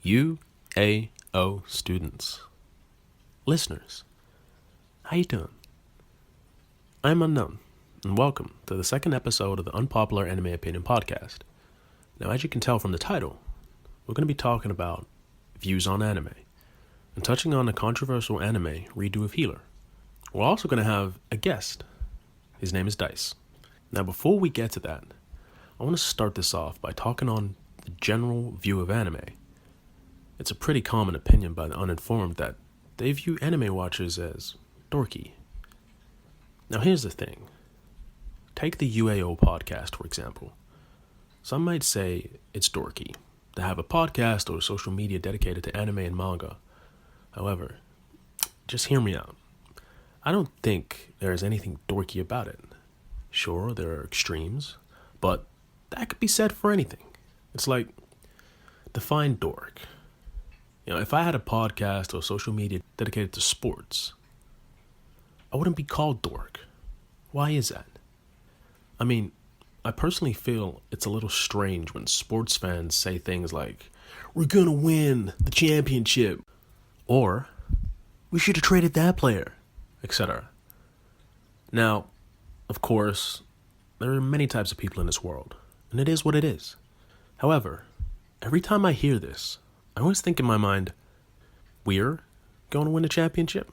UAO students, listeners, how you doing? I'm Unknown, and welcome to the second episode of the Unpopular Anime Opinion Podcast. Now, as you can tell from the title, we're going to be talking about views on anime, and touching on the controversial anime redo of Healer. We're also going to have a guest. His name is Dicee. Now, before we get to that, I want to start this off by talking on the general view of anime. It's a pretty common opinion by the uninformed that they view anime watchers as dorky. Now here's the thing. Take the UAO podcast, for example. Some might say it's dorky to have a podcast or social media dedicated to anime and manga. However, just hear me out. I don't think there is anything dorky about it. Sure, there are extremes, but that could be said for anything. It's like, define dork. If I had a podcast or social media dedicated to sports, I wouldn't be called dork. Why is that? I mean, I personally feel it's a little strange when sports fans say things like, "We're gonna win the championship," or "We should have traded that player," etc. Now, of course, there are many types of people in this world, and it is what it is. However, every time I hear this, I always think in my mind, we're going to win a championship?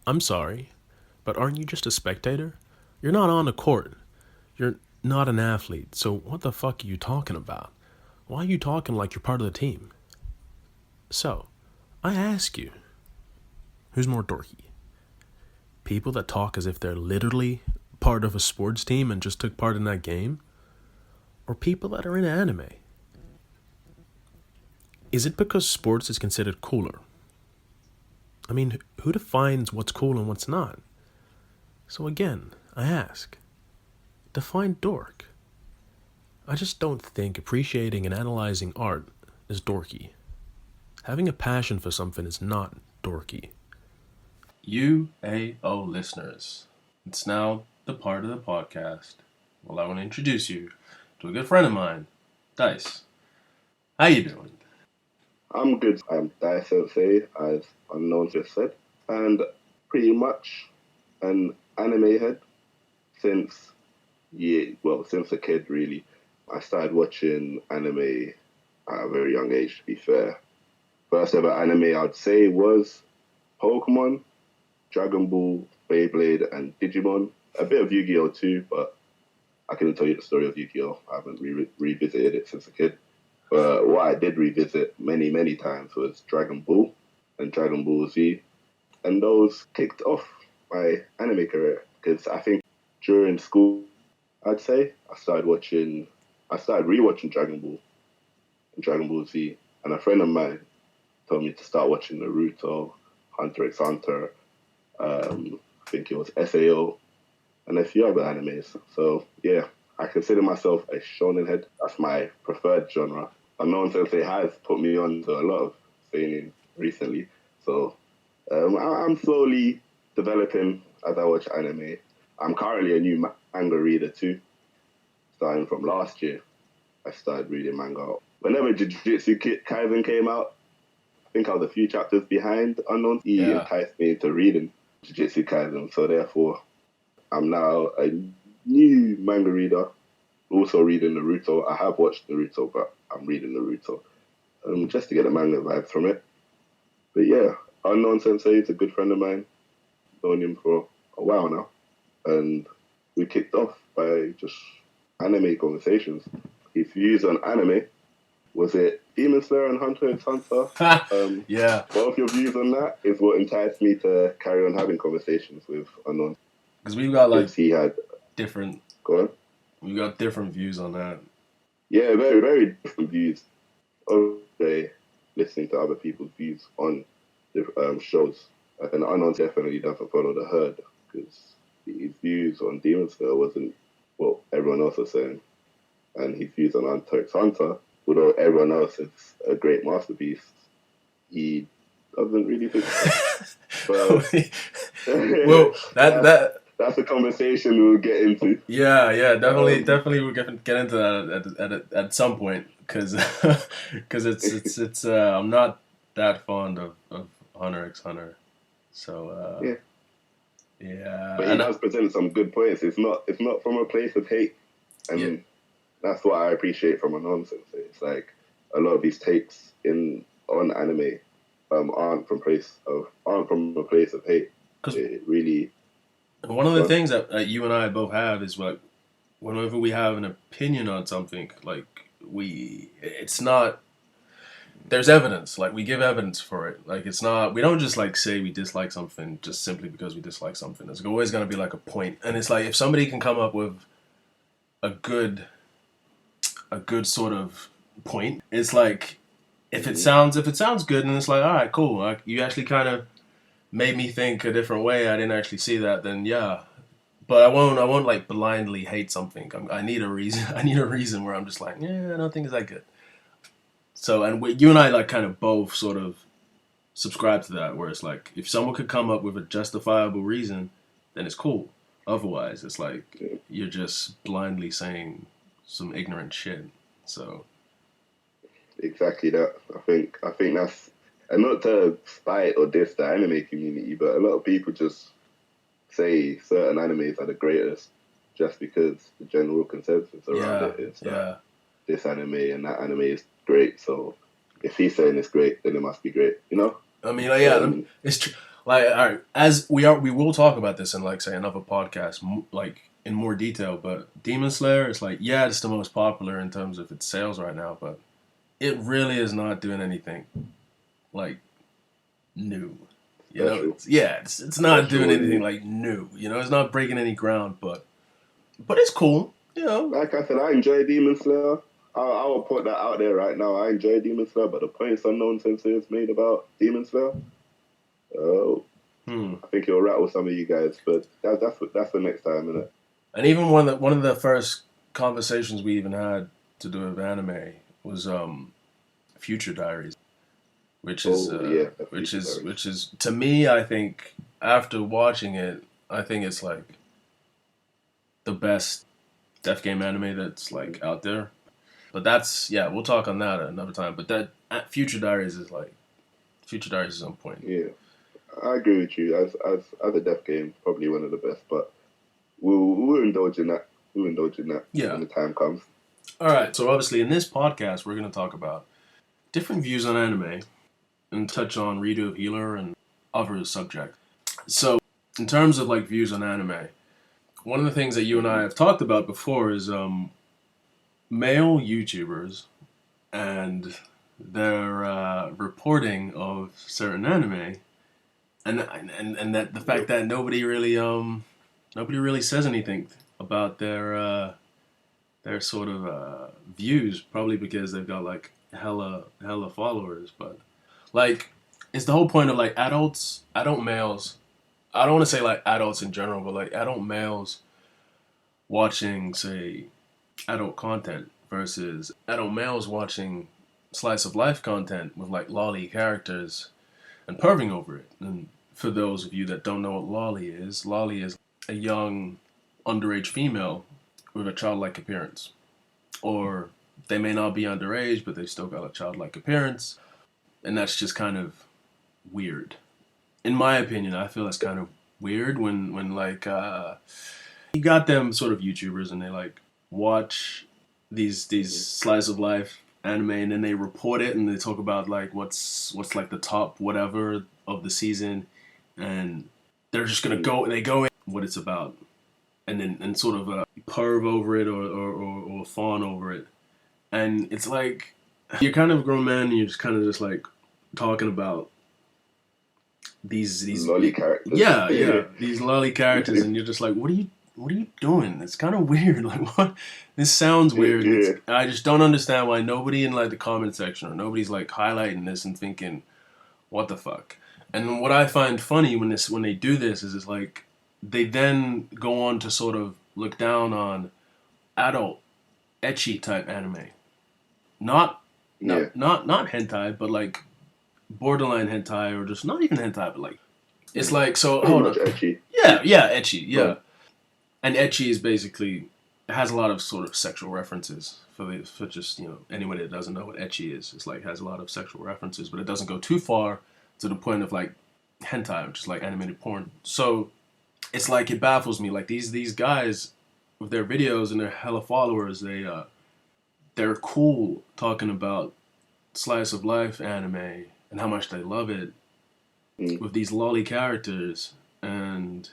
I'm sorry, but aren't you just a spectator? You're not on the court. You're not an athlete, so what the fuck are you talking about? Why are you talking like you're part of the team? So, I ask you, who's more dorky? People that talk as if they're literally part of a sports team and just took part in that game? Or people that are in anime? Is it because sports is considered cooler? I mean, who defines what's cool and what's not? So again, I ask, define dork. I just don't think appreciating and analyzing art is dorky. Having a passion for something is not dorky. UAO listeners, it's now the part of the podcast where I want to introduce you to a good friend of mine, Dicee. How you doing? I'm good. I'm Dicee Sensei, as Unknown just said, and pretty much an anime head since a kid, really. I started watching anime at a very young age, to be fair. First ever anime I'd say was Pokemon, Dragon Ball, Beyblade, and Digimon. A bit of Yu-Gi-Oh too, but I couldn't tell you the story of Yu-Gi-Oh. I haven't revisited it since a kid. But what I did revisit many, many times was Dragon Ball and Dragon Ball Z. And those kicked off my anime career. Because I think during school, I'd say, I started rewatching Dragon Ball and Dragon Ball Z. And a friend of mine told me to start watching Naruto, Hunter x Hunter, I think it was SAO, and a few other animes. So, yeah. I consider myself a shonen head. That's my preferred genre. Unknown Sensei has put me on to a lot of seinen recently. So I'm slowly developing as I watch anime. I'm currently a new manga reader too. Starting from last year, I started reading manga. Whenever Jujutsu Kaisen came out, I think I was a few chapters behind Unknown. He enticed me into reading Jujutsu Kaisen. So therefore, I'm now a new manga reader, also reading Naruto. I have watched Naruto, but I'm reading Naruto just to get the manga vibes from it. But yeah, Unknown Sensei is a good friend of mine. Known him for a while now, and we kicked off by just anime conversations. His views on anime, was it Demon Slayer and Hunter x Hunter? Yeah. Both your views on that is what enticed me to carry on having conversations with Unknown. Because we've got he had different. Go on. We got different views on that. Yeah, very, very different views. Okay, listening to other people's views on shows. And Unknown definitely doesn't follow the herd because his views on Demon Slayer wasn't what everyone else was saying. And his views on Hunter x Hunter, although everyone else is a great masterpiece, he doesn't really think so. Well, that's a conversation we'll get into. Yeah, definitely we'll get into that at some point because it's I'm not that fond of Hunter x Hunter, so Yeah, yeah, but he does present some good points. It's not from a place of hate, yeah, and that's what I appreciate from a nonsense. It's like a lot of these takes in on anime aren't from a place of hate. because It really one of the gone. things that you and I both have is like whenever we have an opinion on something, like it's not there's evidence. Like we give evidence for it. Like it's not we don't just like say we dislike something just simply because we dislike something. There's always gonna be like a point. And it's like if somebody can come up with a good sort of point, it's like if it sounds good and it's like, all right, cool. Like you actually kind of made me think a different way. I didn't actually see that, then yeah. But I won't like blindly hate something. I need a reason. I need a reason where I'm just like, yeah, I don't think it's that good. So, and you and I like kind of both sort of subscribe to that, where it's like if someone could come up with a justifiable reason, then it's cool. Otherwise, it's like you're just blindly saying some ignorant shit. So, Exactly that. I think that's, and not to spite or diss the anime community, but a lot of people just say certain animes are the greatest just because the general consensus around yeah, it is that yeah. this anime and that anime is great. So if he's saying it's great, then it must be great, you know? I mean, like, yeah, Um, it's true. Like, all right, as we will talk about this in like say another podcast, like in more detail. But Demon Slayer is like, yeah, it's the most popular in terms of its sales right now, but it really is not doing anything like new. You know, special, it's not doing special, anything and like new. You know, it's not breaking any ground, but it's cool. You know, like I said, I enjoy Demon Slayer. I will put that out there right now. I enjoy Demon Slayer, but the points unknown sensei has made about Demon Slayer, oh, hmm. I think it'll rattle some of you guys. But that's the next time, innit? And even one of the first conversations we even had to do with anime was Future Diaries, Oh yeah, the Future which Diaries. is to me, I think after watching it, I think it's like the best death game anime that's like out there. But that's yeah, we'll talk on that another time. But that Future Diaries is like Future Diaries is on point. Yeah, I agree with you. As a death game, probably one of the best. But we'll indulge in that. We'll indulge in that Yeah. when the time comes. All right. So obviously in this podcast, we're going to talk about different views on anime and touch on Redo of Healer and other subjects. So in terms of like views on anime, one of the things that you and I have talked about before is male YouTubers and their reporting of certain anime, and that the fact that nobody really says anything about their sort of views, probably because they've got like hella followers. But like, it's the whole point of like adult males. I don't want to say like adults in general, but like adult males watching say adult content versus adult males watching slice of life content with like lolly characters and perving over it. And for those of you that don't know what lolly is a young underage female with a childlike appearance. Or they may not be underage, but they've still got a childlike appearance. And that's just kind of weird. In my opinion, I feel that's kind of weird when like you got them sort of YouTubers and they like watch these slice of life anime and then they report it and they talk about like what's like the top whatever of the season and they're just gonna go in what it's about and then and sort of perv over it or fawn over it and it's like you're kind of a grown man and you're just kind of just like talking about these Lolly characters. yeah these lolly characters and you're just like what are you doing? It's kind of weird. Like what? This sounds weird. Yeah. I just don't understand why nobody in like the comment section or nobody's like highlighting this and thinking, what the fuck? And what I find funny when they do this is it's like they then go on to sort of look down on adult ecchi type anime, not Yeah. not hentai, but like borderline hentai or just not even hentai, but like it's like so. Pretty Hold much on. edgy. Yeah, ecchi. Yeah. Well, And ecchi is basically, it has a lot of sort of sexual references for just, anyone that doesn't know what ecchi is. It's like, has a lot of sexual references, but it doesn't go too far to the point of like hentai, which is like animated porn. So it's like, it baffles me. Like these guys with their videos and their hella followers, they're cool talking about slice of life anime and how much they love it with these lolly characters, and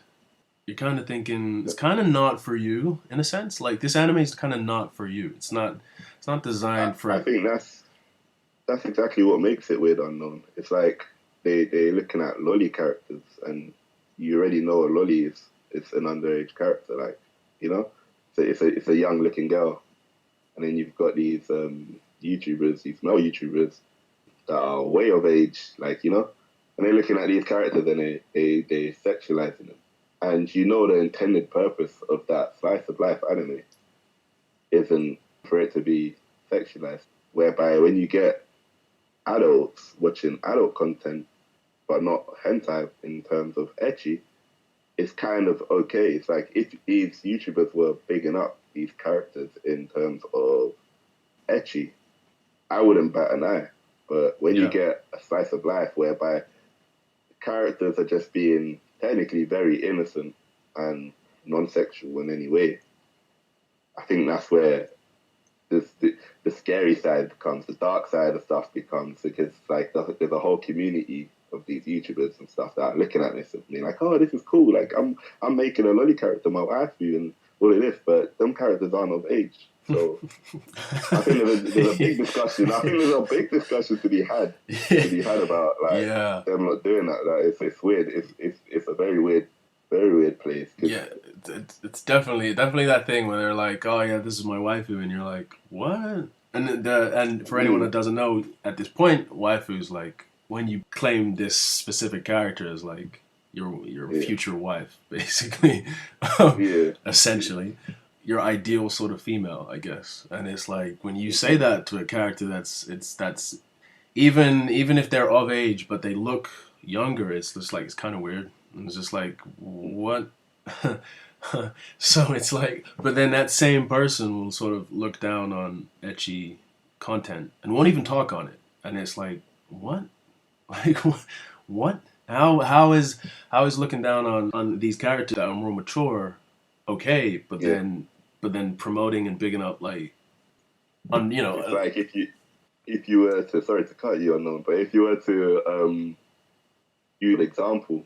you're kind of thinking it's kind of not for you in a sense. Like this anime is kind of not for you. It's not designed for. I think that's exactly what makes it weird unknown. It's like they're looking at lolly characters, and you already know a lolly is it's an underage character, like, so it's a young looking girl, and then you've got these YouTubers, these male YouTubers that are way of age, like, and they're looking at these characters and they sexualizing them, and the intended purpose of that slice of life anime isn't for it to be sexualized, whereby when you get adults watching adult content but not hentai in terms of ecchi, it's kind of okay. It's like if these YouTubers were bigging up these characters in terms of ecchi, I wouldn't bat an eye. But when you get a slice of life whereby characters are just being technically very innocent and non-sexual in any way, I think that's where the scary side comes, the dark side of stuff becomes, because like there's a whole community of these YouTubers and stuff that are looking at this and being like, oh, this is cool. Like I'm making a lolly character my waifu and all of this, but them characters aren't of age. So I think there's a big discussion. I think there's a big discussion to be had about like them not doing that. Like, it's weird. It's a very weird place. Yeah, it's definitely that thing where they're like, oh yeah, this is my waifu, and you're like, what? And for anyone that doesn't know, at this point, waifu's like when you claim this specific character as like your future wife, basically, essentially, your ideal sort of female, I guess. And it's like when you say that to a character that's even if they're of age but they look younger, it's just like it's kind of weird. And it's just like, what? So it's like, but then that same person will sort of look down on ecchi content and won't even talk on it. And it's like, what? Like, what? How is looking down on these characters that are more mature okay, but then promoting and bigging up like on it's like if you were to, sorry to cut you unknown, but if you were to use an example,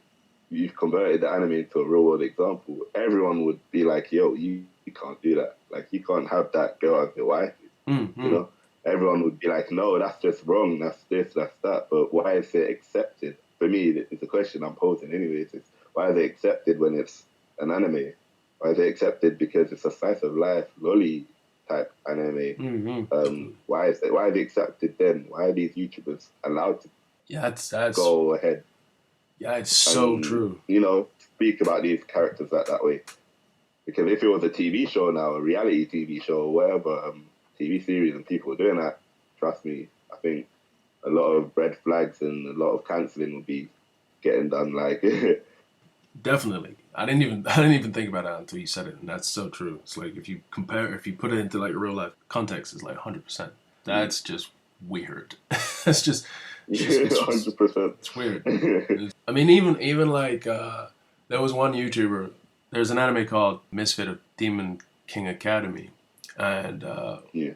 you've converted the anime into a real world example, everyone would be like, yo, you can't do that. Like, you can't have that girl as your wife. Mm-hmm. Everyone would be like, no, that's just wrong. That's this, that's that. But why is it accepted? For me, it's a question I'm posing anyways. It's why is it accepted when it's an anime? Why is it accepted because it's a slice of life, lolly type anime? Mm-hmm. Why is it accepted then? Why are these YouTubers allowed to that's go ahead? Yeah, it's so true. Speak about these characters that way. Because if it was a TV show now, a reality TV show or whatever, TV series, and people were doing that, trust me, I think a lot of red flags and a lot of cancelling would be getting done. Like, definitely. I didn't even think about that until you said it, and that's so true. It's like if you put it into like real life context, it's like 100%. That's just weird. It's just 100%. It's weird. I mean, even like there was one YouTuber. There's an anime called Misfit of Demon King Academy, and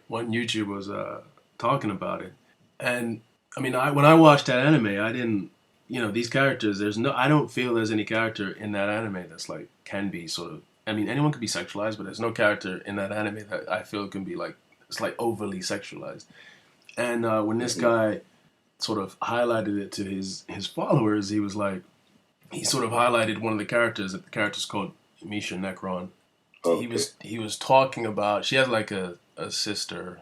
one YouTuber was talking about it. And I mean, when I watched that anime, I didn't, these characters. I don't feel there's any character in that anime that's like can be sort of. I mean, anyone could be sexualized, but there's no character in that anime that I feel can be like it's like overly sexualized. And when this guy sort of highlighted it to his followers, he was like, he sort of highlighted one of the characters. The character's called Misha Necron. Okay. He was talking about, she has like a sister,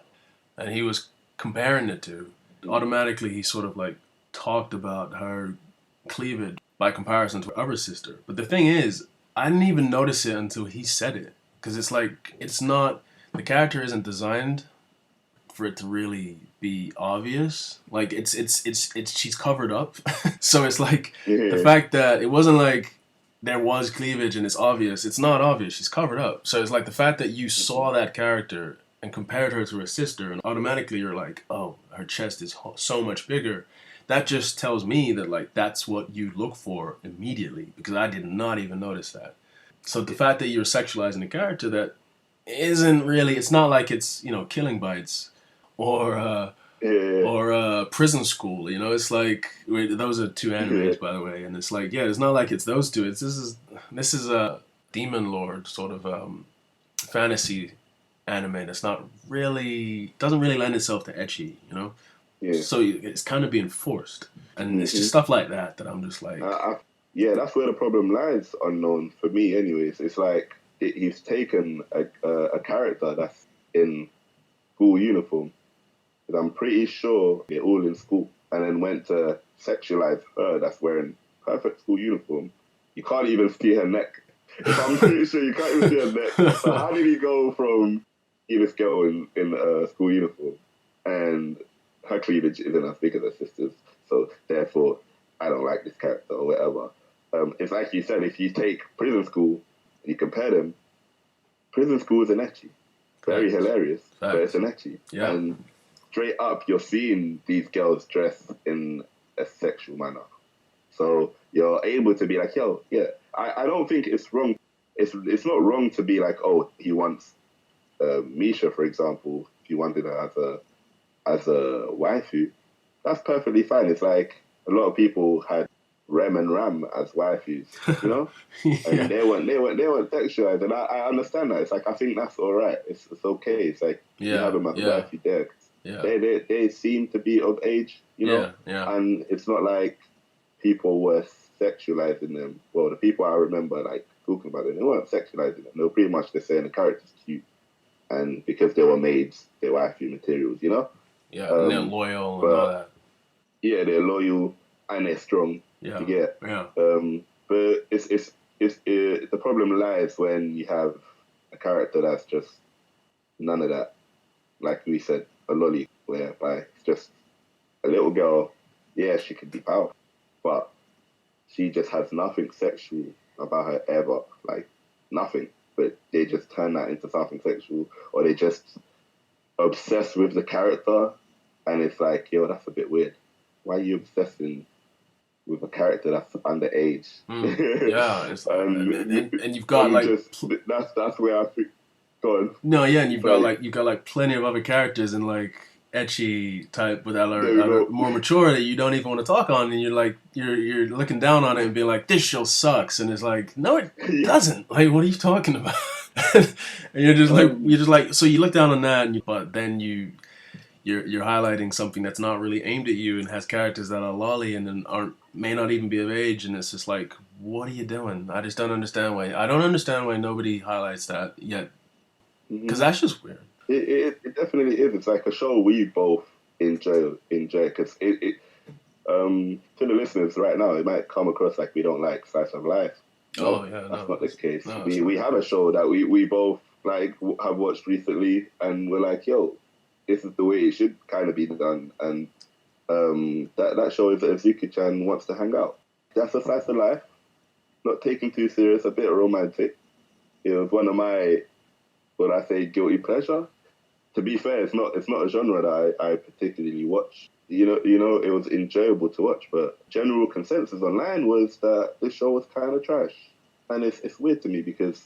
and he was comparing the two. Automatically, he sort of like talked about her cleavage by comparison to her other sister. But the thing is, I didn't even notice it until he said it, because it's like the character isn't designed for it to really be obvious. Like it's she's covered up. So it's like the fact that it wasn't like there was cleavage and it's obvious. It's not obvious. She's covered up. So it's like the fact that you saw that character and compared her to her sister, and automatically you're like, oh, her chest is so much bigger. That just tells me that like that's what you look for immediately, because I did not even notice that. So the fact that you're sexualizing a character that isn't really, it's not like it's, you know, Killing Bites or Yeah, Prison School. You know, it's like, wait, those are two yeah, animes, by the way, and it's like, yeah, it's not like it's those two. It's this is a demon lord sort of fantasy anime that's not really, doesn't really lend itself to ecchi. You know, yeah. so it's kind of being forced, and it's just hmm stuff like that that I'm just like, Yeah, that's where the problem lies. Unknown for me, anyways. It's like he's taken a character that's in school uniform. 'Cause I'm pretty sure they're all in school, and then went to sexualize her that's wearing perfect school uniform. You can't even see her neck. If I'm pretty sure you can't even see her neck. So how did he go from this girl in a school uniform and her cleavage isn't as big as her sister's? So therefore, I don't like this character or whatever. It's like you said, if you take Prison School and you compare them, Prison School is an ecchi. Very facts, hilarious, but it's facts, an ecchi. yeah, And straight up, you're seeing these girls dressed in a sexual manner. So you're able to be like, yo, yeah, I don't think it's wrong. It's not wrong to be like, oh, he wants Misha, for example, if you wanted her as a waifu, that's perfectly fine. It's like a lot of people had Rem and Ram as waifus, you know, yeah, and they weren't sexualized, and I understand that. It's like I think that's all right. It's okay. It's like you have yeah, them as yeah, wifey there. 'Cause yeah, they seem to be of age, you know, yeah, yeah. and it's not like people were sexualizing them. Well, the people I remember like talking about them, they weren't sexualizing them. They were pretty much just saying the character's cute, and because they were maids, they were wifey materials, you know. Yeah, and they're Um, loyal and all but that. yeah, they're loyal and they're strong. You Yeah, get, yeah, but the problem lies when you have a character that's just none of that. Like we said, a lolly, whereby it's just a little girl. Yeah, she could be powerful, but she just has nothing sexual about her ever, like nothing. But they just turn that into something sexual, or they just obsessed with the character, and it's like, yo, that's a bit weird. Why are you obsessing with a character that's underage? yeah. It's and you've got I'm like just that's where I think. Go on. no, yeah, and Sorry. you've got like plenty of other characters and like etchy type with There we other go. more mature that you don't even want to talk on, and you're like you're looking down on it and being like, this show sucks, and it's like, no, it Yeah. doesn't. Like, what are you talking about? And Um. you're just like, so you look down on that, and but then you're highlighting something that's not really aimed at you and has characters that are lolly and then aren't, may not even be of age, and it's just like, what are you doing? I just don't understand why. I don't understand why nobody highlights that yet, because mhm. that's just weird. It definitely is. It's like a show we both enjoy because to the listeners right now, it might come across like we don't like slice of life. Oh No, yeah, that's not the case. no, it's We not. have a show that we both like have watched recently, and we're like, yo, this is the way it should kind of be done. And that show is that Zuki-chan wants to hang out. That's a slice of life, not taken too serious, a bit romantic. It was one of my, what I say, guilty pleasure. To be fair, it's not a genre that I particularly watch. It was enjoyable to watch, but general consensus online was that this show was kind of trash, and it's weird to me because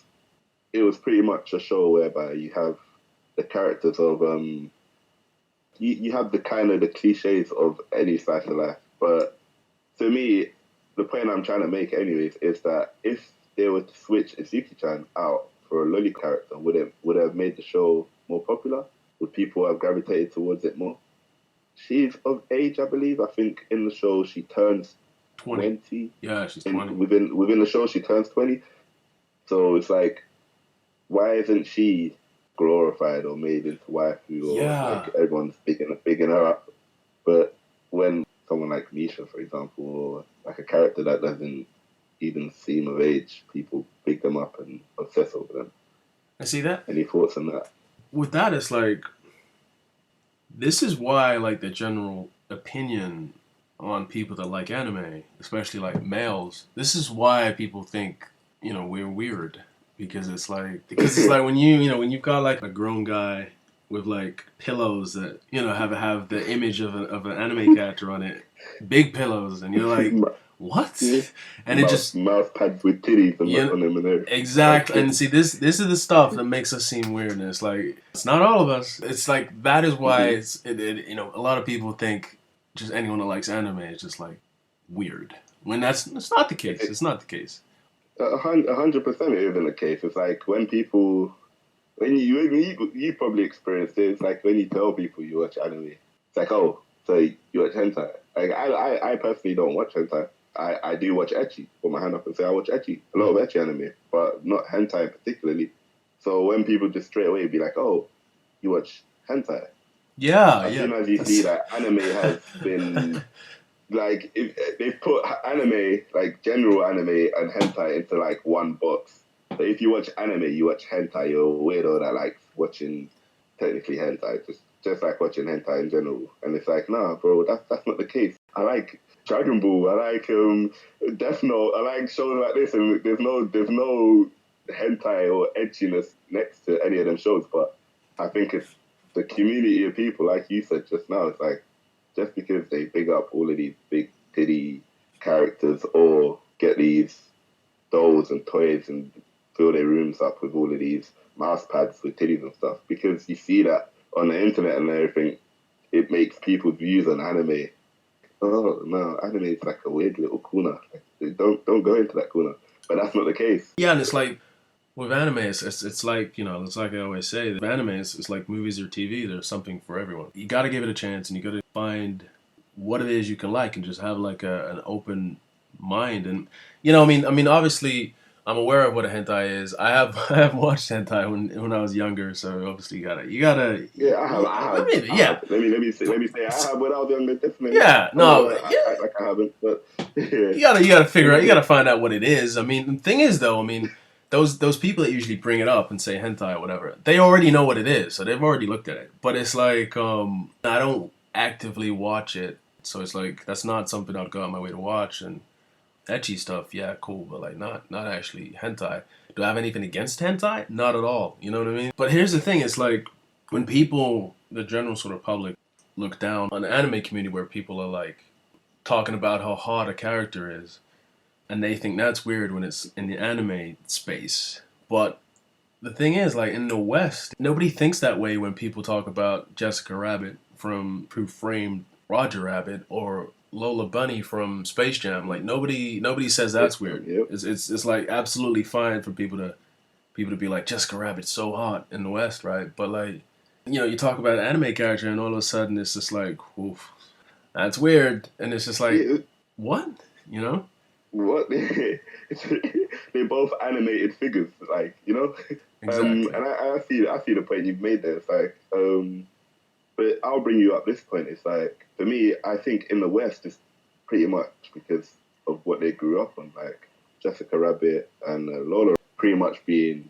it was pretty much a show whereby you have the characters of you have the kind of the cliches of any slice of life, but to me, the point I'm trying to make, anyways, is that if they were to switch Izuki-chan out for a lolly character, would it have made the show more popular? Would people have gravitated towards it more? She's of age, I believe. I think in the show she turns 20. 20. Yeah, she's In 20. within the show she turns 20. So it's like, why isn't she glorified or made into waifu, or Yeah, like everyone's bigging her up? But when someone like Misha, for example, or like a character that doesn't even seem of age, people pick them up and obsess over them. I see that. Any thoughts on that? With that, it's like, this is why like the general opinion on people that like anime, especially like males. This is why people think, we're weird. Because it's like when you've got like a grown guy with like pillows that, have the image of an anime character on it, big pillows, and you're like, what? Yeah. And it just, Mouse pads with titties you on them and everything. exactly. And see, this is the stuff that makes us seem weird. And it's like, it's not all of us. It's like, that is why a lot of people think just anyone that likes anime is just like weird. When that's not the case. It's not the case. 100% it isn't the case. It's like when people, when you probably experienced it, it's like when you tell people you watch anime, it's like, oh, so you watch hentai. Like, I personally don't watch hentai. I do watch ecchi. Put my hand up and say I watch ecchi. A lot of ecchi anime, but not hentai particularly. So when people just straight away be like, oh, you watch hentai. Yeah, As yeah. soon as you see that anime has been like they've put anime, like general anime and hentai into like one box. So if you watch anime, you watch hentai. You're a weirdo that likes watching technically hentai, just like watching hentai in general. And it's like, nah, bro, that's not the case. I like Dragon Ball. I like Death Note. I like shows like this, and there's no hentai or edginess next to any of them shows. But I think it's the community of people, like you said just now. It's like, just because they big up all of these big titty characters or get these dolls and toys and fill their rooms up with all of these mouse pads with titties and stuff, because you see that on the internet and everything, it makes people's views on anime. Oh no, anime is like a weird little corner. Like, don't go into that corner. But that's not the case. Yeah, and it's like with anime, it's like, it's like I always say, with anime, it's like movies or TV. There's something for everyone. You got to give it a chance, and you got to find what it is you can like, and just have like an open mind. And I mean, obviously, I'm aware of what a hentai is. I have watched hentai when I was younger, so obviously you gotta. Yeah, I have. I mean, I yeah. have. Let me say, I have when I was younger, definitely. Yeah, I'm not no, gonna act like I haven't, but yeah. you gotta figure out. You gotta find out what it is. I mean, the thing is, though, I mean, those people that usually bring it up and say hentai or whatever, they already know what it is, so they've already looked at it. But it's like, I don't actively watch it, so it's like that's not something I'd go out my way to watch. And ecchi stuff, yeah, cool, but like not actually hentai. Do I have anything against hentai? Not at all. You know what I mean? But here's the thing: it's like when people, the general sort of public, look down on the anime community where people are like talking about how hot a character is, and they think that's weird when it's in the anime space. But the thing is, like in the West, nobody thinks that way when people talk about Jessica Rabbit from Who Framed Roger Rabbit or Lola Bunny from Space Jam. Like nobody says that's weird. Yep. It's like absolutely fine for people to be like, Jessica Rabbit's so hot in the West, right? But like, you talk about an anime character and all of a sudden it's just like, oof, that's weird, and it's just like, Yeah, what, what? They're both animated figures, like, Exactly. And I see the point you've made there. It's like, but I'll bring you up this point. It's like, for me, I think in the West, it's pretty much because of what they grew up on, like Jessica Rabbit and Lola pretty much being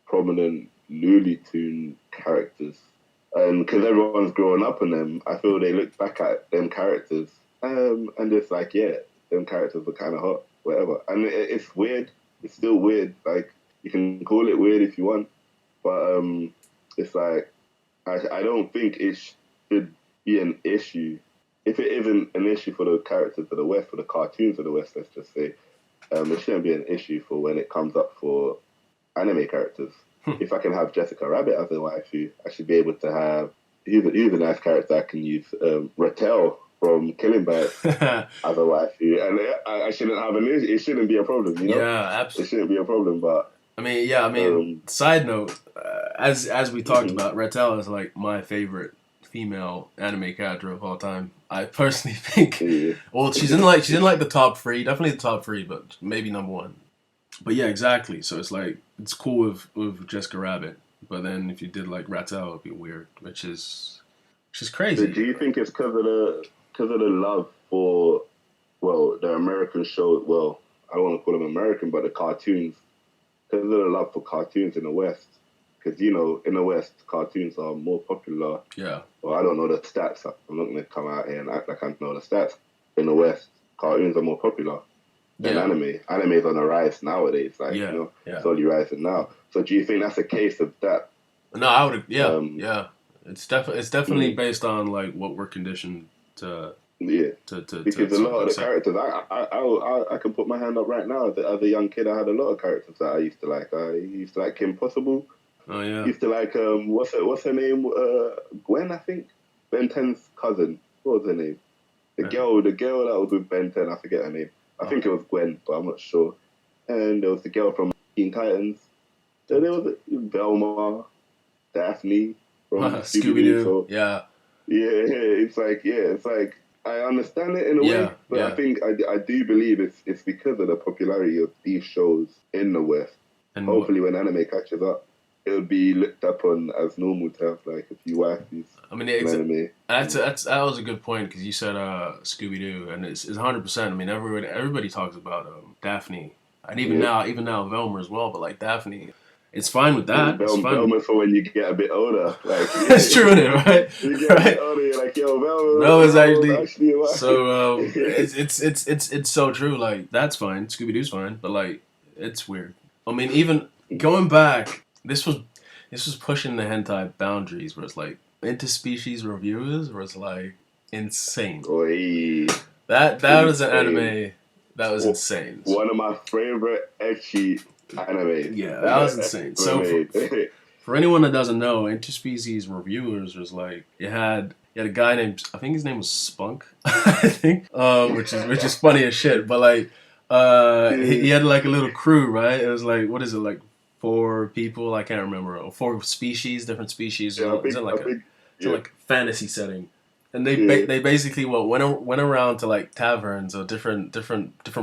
prominent Looney Tune characters. And because everyone's growing up on them, I feel they look back at them characters and it's like, yeah, them characters are kind of hot, whatever. And it's weird. It's still weird. Like, you can call it weird if you want, but it's like, I don't think it should be an issue. If it isn't an issue for the characters of the West, for the cartoons of the West, let's just say, it shouldn't be an issue for when it comes up for anime characters. If I can have Jessica Rabbit as a waifu, I should be able to have, he's a nice character I can use, Rattel from Killing Bite as a waifu. And I shouldn't have an issue. It shouldn't be a problem, Yeah, It absolutely. shouldn't be a problem, but... I mean, yeah, I mean, side note, as we talked mhm. about, Rattel is like my favorite female anime character of all time. I personally think, Yeah. well, she's in like the top three, definitely the top three, but maybe number one. But yeah, exactly. So it's like, it's cool with Jessica Rabbit, but then if you did like Rattel, it'd be weird, which is So crazy. do you think it's because of the love for, well, the American show? Well, I don't want to call them American, but the cartoons. Because of the love for cartoons in the West. Because in the West, cartoons are more popular. Yeah. Well, I don't know the stats. I'm not going to come out here and act like I know the stats. in the West, cartoons are more popular than Yeah. anime. Anime's on the rise nowadays, like, Yeah. you know, Yeah. slowly rising now. So do you think that's a case of that? No, I would. Yeah. Um, Yeah. It's definitely based on like what we're conditioned to yeah, to because a sort lot of of the accept. characters, I can put my hand up right now. That as a young kid, I had a lot of characters that I used to like. I used to like Kim Possible. Oh yeah. Used to like what's her name? Gwen, I think. Ben 10's cousin. What was her name? The girl that was with Ben 10. I forget her name. I think it was Gwen, but I'm not sure. And there was the girl from Teen Titans. Then there was Velma, Daphne from Scooby Scooby Doo. Doo. So Yeah. it's like I understand it in a way, Yeah. but I Yeah. think I do believe it's because of the popularity of these shows in the West. And Hopefully, when anime catches up, it'll be looked upon as normal to have like a few wifeys I mean, in anime. that was a good point because you said Scooby Doo, and it's 100%. I mean, everybody talks about Daphne, and Yeah. even now Velma as well. But like Daphne, it's fine with that. It's fine. Velma's for when you get a bit older. Like It's true, isn't it? Right? you get a bit older, you're like, yo, Velma's actually a wife. so. It's so true. Like that's fine. Scooby Doo's fine, but like it's weird. I mean, even going back, this was pushing the hentai boundaries, where it's like interspecies reviewers, where it's like insane. Oy. That was an anime that was insane. One of my favorite ecchi animes. Yeah, that was insane. So for anyone that doesn't know, interspecies reviewers was like you had a guy named, I think his name was Spunk, I think, which is funny as shit. But like he had like a little crew, right? It was like, what is it, like 4 people? I can't remember. Or 4 species, different species. Yeah, is it like a fantasy setting? And they basically went around to like taverns or different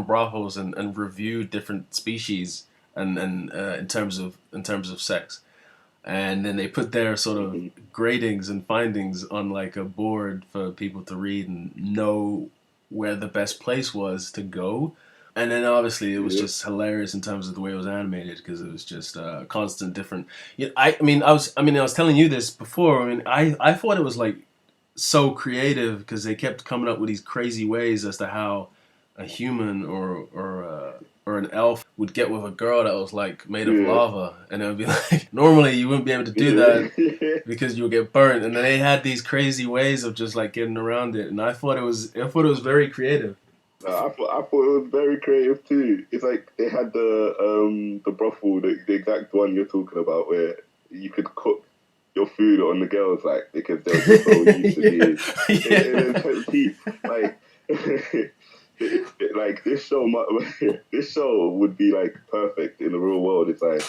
brothels and reviewed different species and in terms of sex, and then they put their sort of gradings and findings on like a board for people to read and know where the best place was to go. And then obviously it was just hilarious in terms of the way it was animated, because it was just constant different. I was telling you this before. I mean, I thought it was like so creative because they kept coming up with these crazy ways as to how a human or an elf would get with a girl that was like made of lava, and it would be like normally you wouldn't be able to do that because you would get burnt. And then they had these crazy ways of just like getting around it, and I thought it was very creative. I thought it was very creative too. It's like they had the brothel, the exact one you're talking about, where you could cook your food on the girls, like, because they were just so used to being in intense heat. Like, like this show would be like perfect in the real world. It's like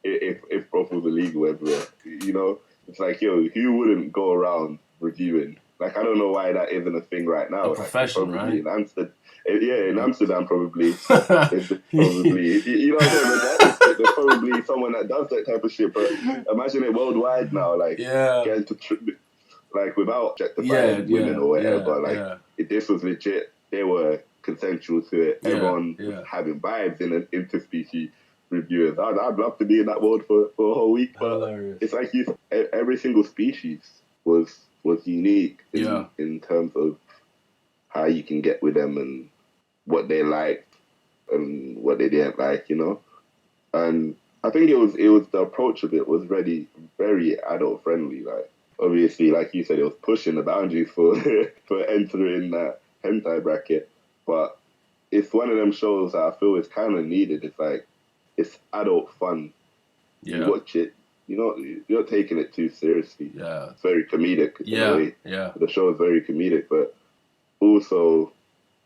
if brothels were legal everywhere, you know. It's like, yo, who wouldn't go around reviewing? Like, I don't know why that isn't a thing right now. A profession, right? In Amsterdam probably. It's probably, you know what I'm saying? There's probably someone that does that type of shit. But imagine it worldwide now, like getting to like without objectifying women or whatever. If this was legit, they were consensual to it. Everyone was having vibes in an interspecies reviewers. I'd love to be in that world for a whole week. But hilarious. It's like every single species was unique in terms of how you can get with them and what they liked and what they didn't like, you know. And I think it was the approach of it was very adult friendly. Like, obviously, like you said, it was pushing the boundaries for for entering that hentai bracket. But it's one of them shows that I feel is kind of needed. It's like, it's adult fun. You watch it, you're not taking it too seriously. Yeah, it's very comedic. The show is very comedic, but also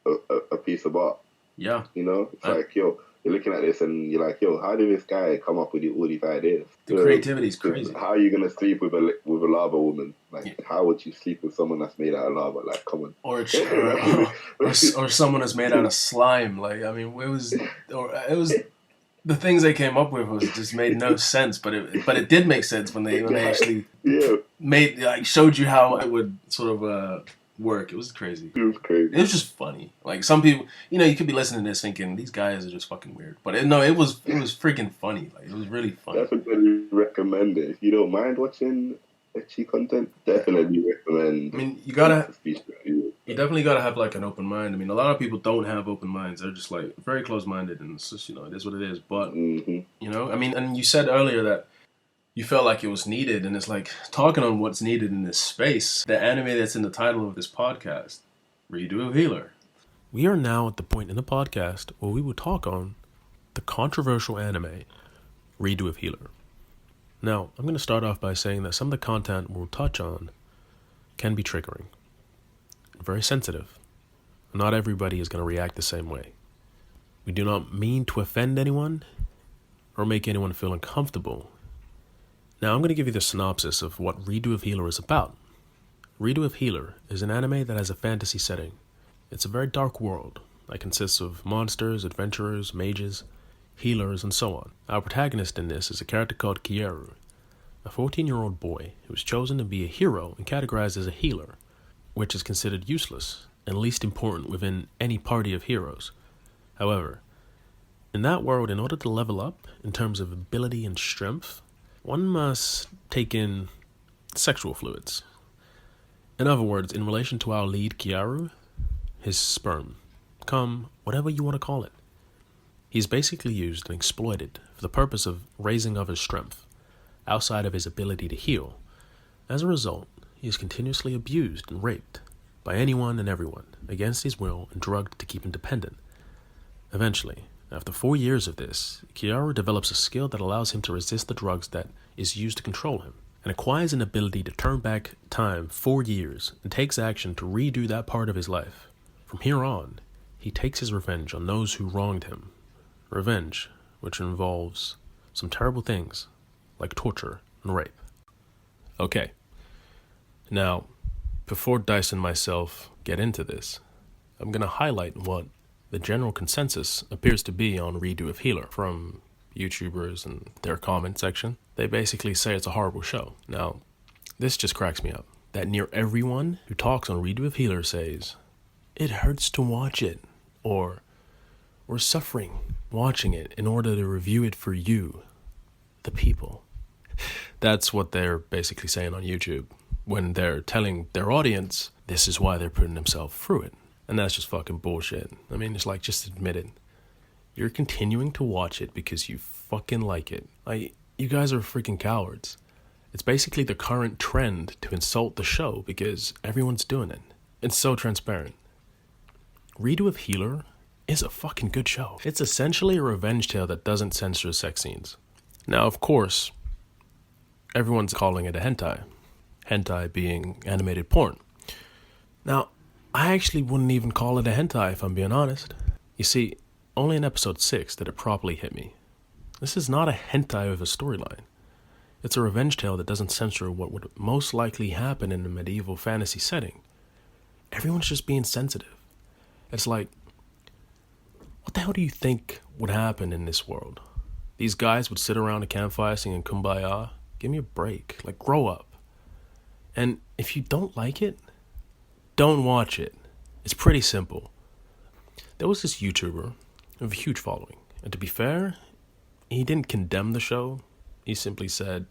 a piece of art. Yeah, you know, it's like, yo, you're looking at this and you're like, yo, how did this guy come up with all these ideas? The creativity is crazy. How are you gonna sleep with a lava woman? Like, how would you sleep with someone that's made out of lava? Like, come on. Or someone that's made out of slime. Like, I mean, it was the things they came up with was just made no sense, but it did make sense when they actually made, like, showed you how it would sort of work. It was crazy. It was crazy. It was just funny. Like, some people, you could be listening to this thinking these guys are just fucking weird, but it was freaking funny. Like, it was really funny. Definitely recommend it if you don't mind watching ecchi content. Definitely recommend. I mean, you gotta You definitely gotta have like an open mind. I mean, a lot of people don't have open minds. They're just like very close-minded, and it's just, it is what it is. But I mean, and you said earlier that you felt like it was needed, and it's like talking on what's needed in this space. The anime that's in the title of this podcast, Redo of Healer. We are now at the point in the podcast where we will talk on the controversial anime, Redo of Healer. Now, I'm going to start off by saying that some of the content we'll touch on can be triggering, very sensitive. Not everybody is going to react the same way. We do not mean to offend anyone or make anyone feel uncomfortable. Now, I'm going to give you the synopsis of what Redo of Healer is about. Redo of Healer is an anime that has a fantasy setting. It's a very dark world that consists of monsters, adventurers, mages, healers, and so on. Our protagonist in this is a character called Kyaru, a 14-year-old boy who was chosen to be a hero and categorized as a healer, which is considered useless and least important within any party of heroes. However, in that world, in order to level up in terms of ability and strength, one must take in sexual fluids. In other words, in relation to our lead Kyaru, his sperm, cum, whatever you want to call it. He's basically used and exploited for the purpose of raising of his strength, outside of his ability to heal. As a result, he is continuously abused and raped by anyone and everyone, against his will, and drugged to keep him dependent. Eventually, after 4 years of this, Kyaru develops a skill that allows him to resist the drugs that is used to control him, and acquires an ability to turn back time 4 years and takes action to redo that part of his life. From here on, he takes his revenge on those who wronged him. Revenge, which involves some terrible things, like torture and rape. Okay. Now, before Dicee and myself get into this, I'm going to highlight what the general consensus appears to be on Redo of Healer from YouTubers and their comment section. They basically say it's a horrible show. Now, this just cracks me up. That near everyone who talks on Redo of Healer says, "It hurts to watch it," or "We're suffering watching it in order to review it for you, the people." That's what they're basically saying on YouTube when they're telling their audience this is why they're putting themselves through it. And that's just fucking bullshit. I mean, it's like, just admit it. You're continuing to watch it because you fucking like it. You guys are freaking cowards. It's basically the current trend to insult the show because everyone's doing it. It's so transparent. Redo of Healer is a fucking good show. It's essentially a revenge tale that doesn't censor sex scenes. Now, of course, everyone's calling it a hentai. Hentai being animated porn. Now, I actually wouldn't even call it a hentai if I'm being honest. You see, only in episode 6 did it properly hit me. This is not a hentai with a storyline. It's a revenge tale that doesn't censor what would most likely happen in a medieval fantasy setting. Everyone's just being sensitive. It's like, what the hell do you think would happen in this world? These guys would sit around a campfire singing Kumbaya? Give me a break. Like, grow up. And if you don't like it, don't watch it. It's pretty simple. There was this YouTuber with a huge following. And to be fair, he didn't condemn the show. He simply said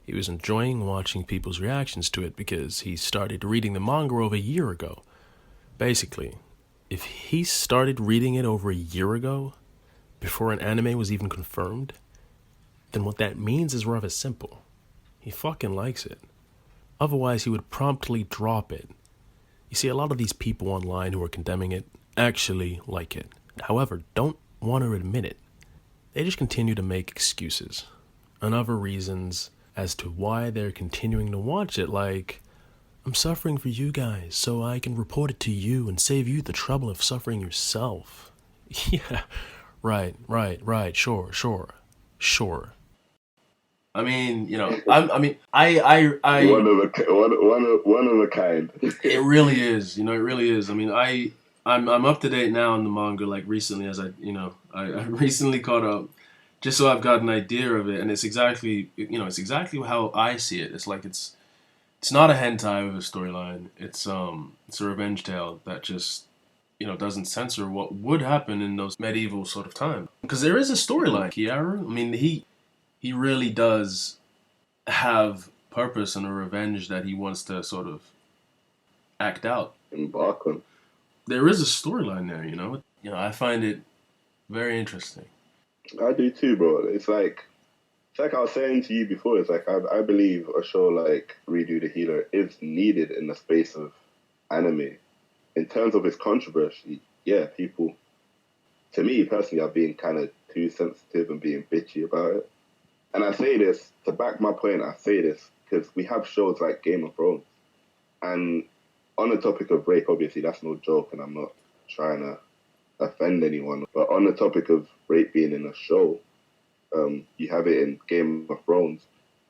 he was enjoying watching people's reactions to it because he started reading the manga over a year ago. Basically, if he started reading it over a year ago, before an anime was even confirmed, then what that means is rather simple. He fucking likes it. Otherwise, he would promptly drop it. You see, a lot of these people online who are condemning it actually like it. However, don't want to admit it. They just continue to make excuses and other reasons as to why they're continuing to watch it, like, "I'm suffering for you guys, so I can report it to you and save you the trouble of suffering yourself." Yeah, right, sure. I mean, I one of a kind. It really is, it really is. I mean, I'm up to date now on the manga, like recently, as I recently caught up, just so I've got an idea of it, and it's exactly how I see it. It's like it's not a hentai with a storyline. It's a revenge tale that just doesn't censor what would happen in those medieval sort of time, because there is a storyline. Kyaru, I mean, he really does have purpose and a revenge that he wants to sort of act out. Embark on. there is a storyline there, you know? I find it very interesting. I do too, bro. It's like I was saying to you before. It's like I believe a show like Redo the Healer is needed in the space of anime. In terms of its controversy, yeah, people, to me personally, are being kind of too sensitive and being bitchy about it. And I say this to back my point. I say this because we have shows like Game of Thrones, and on the topic of rape, obviously that's no joke, and I'm not trying to offend anyone. But on the topic of rape being in a show, you have it in Game of Thrones,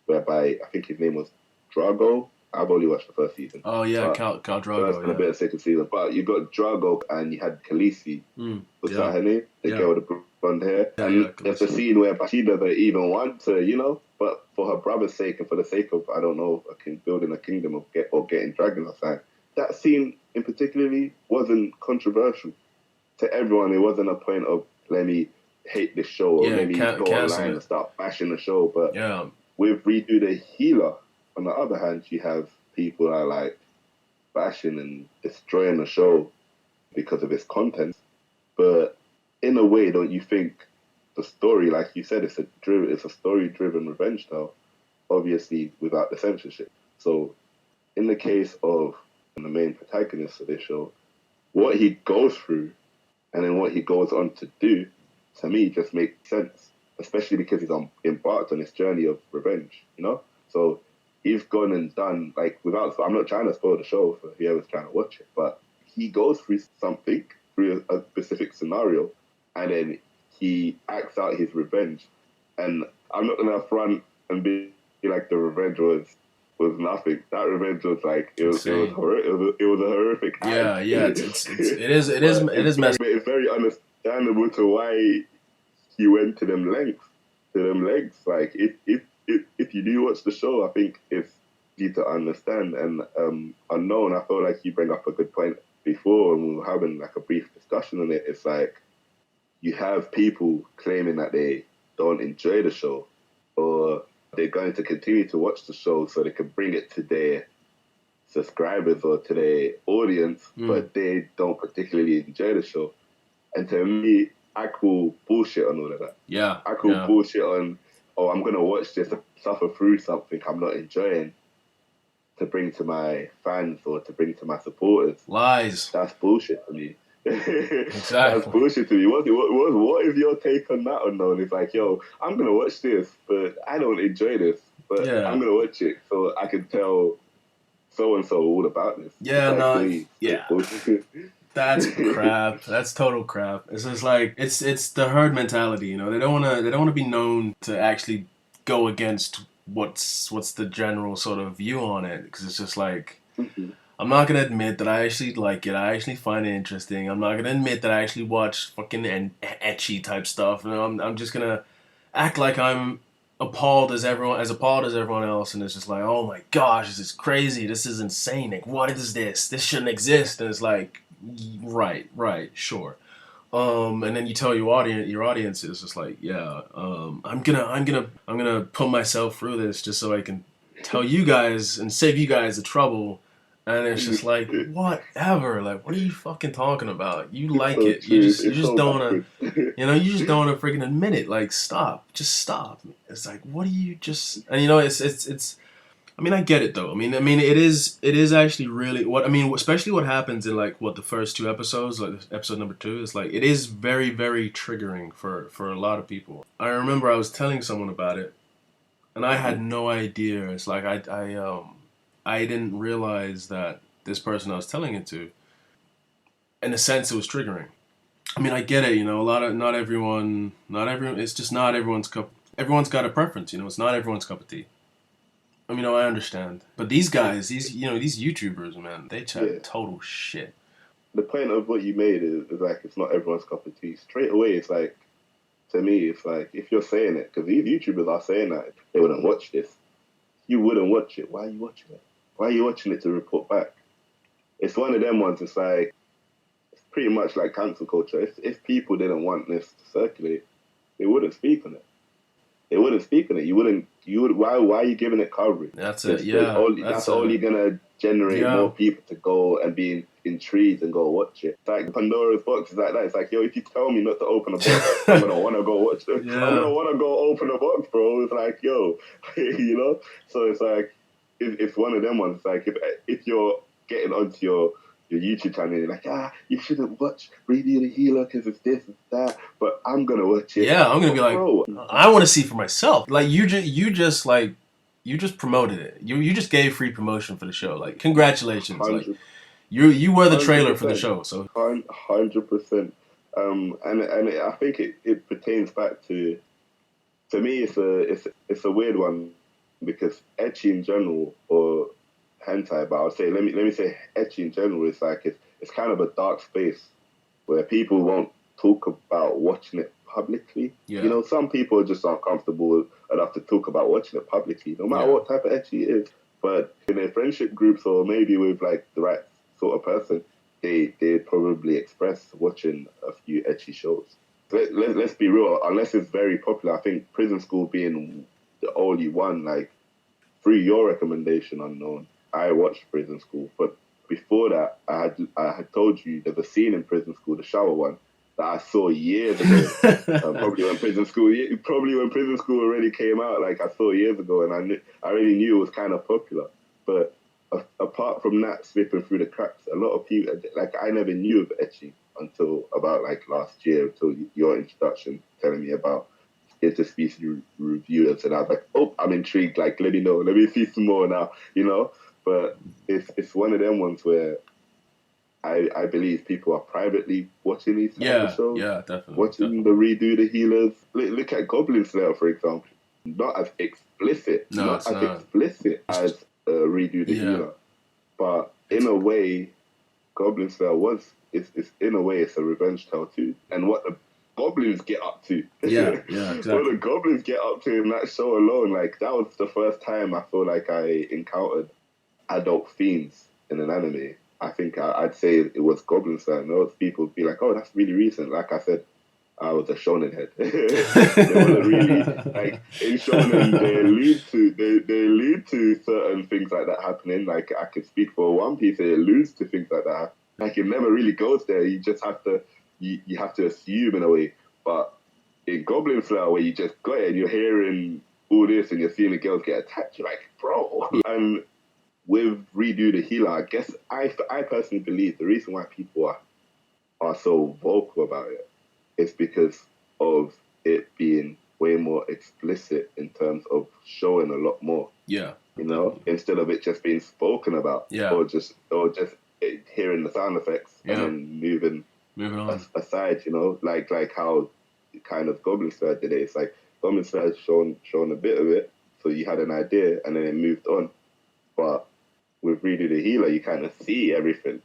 whereby I think his name was Drago. I've only watched the first season. Oh yeah, but Cal first Drago. and a bit of second season. But you got Drago and you had Khaleesi. Was Yeah, that her name? The girl with the blonde hair. yeah, And there's a Khaleesi. scene where she doesn't even want to, but for her brother's sake and for the sake of, I don't know, building a kingdom or getting dragons or something. That scene in particularly wasn't controversial to everyone. It wasn't a point of, let me hate this show or let me go cancel online it. and start bashing the show. But Yeah, with Redo the Healer, on the other hand, you have people that are like bashing and destroying the show because of its content. But in a way, don't you think the story, like you said, it's a story-driven revenge tale, obviously without the censorship. So in the case of the main protagonist of this show, what he goes through and then what he goes on to do, to me, just makes sense, especially because he's embarked on this journey of revenge. So he's gone and done, like, I'm not trying to spoil the show for whoever's trying to watch it, but he goes through something, through a specific scenario, and then he acts out his revenge. And I'm not going to front and be like the revenge was nothing. That revenge was like insane. it was a horrific Yeah, act. yeah. It is messed. It's very understandable to why he went to them lengths, to them lengths. Like if you do watch the show, I think it's easy to understand. And Unknown, I feel like you bring up a good point before, and we were having like a brief discussion on it. It's like you have people claiming that they don't enjoy the show, or they're going to continue to watch the show so they can bring it to their subscribers or to their audience, but they don't particularly enjoy the show. And to me, I call bullshit on all of that. Yeah, I call bullshit on, oh, I'm going to watch this, suffer through something I'm not enjoying to bring to my fans or to bring to my supporters. Lies. That's bullshit to me. Exactly. That's bullshit to me. What is your take on that Unknown? It's like, yo, I'm going to watch this, but I don't enjoy this. But I'm going to watch it so I can tell so-and-so all about this. Yeah, like, no, please, yeah. That's crap. That's total crap. It's just like it's the herd mentality, They don't want to be known to actually go against what's the general sort of view on it, because it's just like I'm not gonna admit that I actually like it. I actually find it interesting. I'm not gonna admit that I actually watch fucking etchy type stuff. I'm just gonna act like I'm appalled as everyone else, and it's just like, oh my gosh, this is crazy. This is insane. Like, what is this? This shouldn't exist. And it's like, right, sure. And then you tell your audience is just like, yeah, I'm gonna put myself through this just so I can tell you guys and save you guys the trouble. And it's just like, whatever. Like, what are you fucking talking about? You like so it. True. You just so don't wanna, you just don't wanna freaking admit it. Like, stop. Just stop. It's like, what do you just? And it's. I mean, I get it though. I mean, it is actually really especially what happens in like the first two episodes, like episode number 2, is like it is very, very triggering for a lot of people. I remember I was telling someone about it, and I had no idea. It's like I didn't realize that this person I was telling it to, in a sense, it was triggering. I mean, I get it. Not everyone. It's just not everyone's cup. Everyone's got a preference. It's not everyone's cup of tea. I mean, I understand, but these guys, these YouTubers, man, they chat total shit. The point of what you made is like it's not everyone's cup of tea. Straight away, it's like, to me, it's like if you're saying it, because these YouTubers are saying that they wouldn't watch this, you wouldn't watch it. Why are you watching it? Why are you watching it to report back? It's one of them ones. It's like it's pretty much like cancel culture. If people didn't want this to circulate, they wouldn't speak on it. they wouldn't speak on it. Why are you giving it coverage? That's it. Yeah. That's only gonna generate Yeah. more people to go and be intrigued and go watch it. It's like Pandora's box is like that. It's like, yo, if you tell me not to open a box, I'm gonna want to go watch it. Yeah. I'm gonna want to go open a box, bro. It's like, yo, you know. So it's like, it's one of them ones. It's like if you're getting onto your YouTube channel, you're like, you shouldn't watch Radio the Healer because it's this, it's that. But I'm gonna watch it. Yeah, I'm gonna be like, bro, I want to see for myself. Like you just promoted it. You just gave free promotion for the show. Like congratulations. 100%. Like you were the trailer for the show. So 100%. And I think it pertains back to me. It's a weird one because ecchi in general or hentai, but I'll say let me say ecchi in general is like it's kind of a dark space where people won't talk about watching it publicly. Yeah. You know, some people are just uncomfortable enough to talk about watching it publicly, no matter what type of ecchi it is. But in their friendship groups or maybe with like the right sort of person, they probably express watching a few ecchi shows. Let's be real, unless it's very popular. I think Prison School being the only one, like through your recommendation, Unknown, I watched Prison School. But before that, I had told you there's a scene in Prison School, the shower one, that I saw years ago. Probably when Prison School already came out, like I saw years ago, and I already knew it was kind of popular. But apart from that slipping through the cracks, a lot of people, like I never knew of ecchi until about like last year, until your introduction telling me about interspecies reviewers, and I was like, oh, I'm intrigued. Like, let me see some more now, you know. But it's one of them ones where I believe people are privately watching these type of shows. Yeah, definitely. Watching the Redo the Healers. Look at Goblin Slayer, for example. Not as explicit. Explicit as Redo the Healer. But in a way, Goblin Slayer it's in a way, it's a revenge tale too. And what the goblins get up to. Yeah, exactly. What the goblins get up to in that show alone, like that was the first time I feel like I encountered adult themes in an anime. I think I'd say it was Goblin Slayer. Most people would be like, oh, that's really recent. Like I said, I was a shonen head. They wasn't really, like, in shonen, they allude to certain things like that happening. Like, I could speak for One Piece, it alludes to things like that. Like, it never really goes there. You just have to, you have to assume in a way. But in Goblin Slayer, where you just go and you're hearing all this and you're seeing the girls get attacked, you're like, bro. And with Redo the Healer, I guess I personally believe the reason why people are so vocal about it is because of it being way more explicit in terms of showing a lot more. Yeah. You know, instead of it just being spoken about. Yeah. Or just hearing the sound effects and then moving on aside, you know, like how kind of Goblin Slayer did it. It's like Goblin Slayer had shown a bit of it, so you had an idea and then it moved on. But with Redo the Healer, you kind of see everything.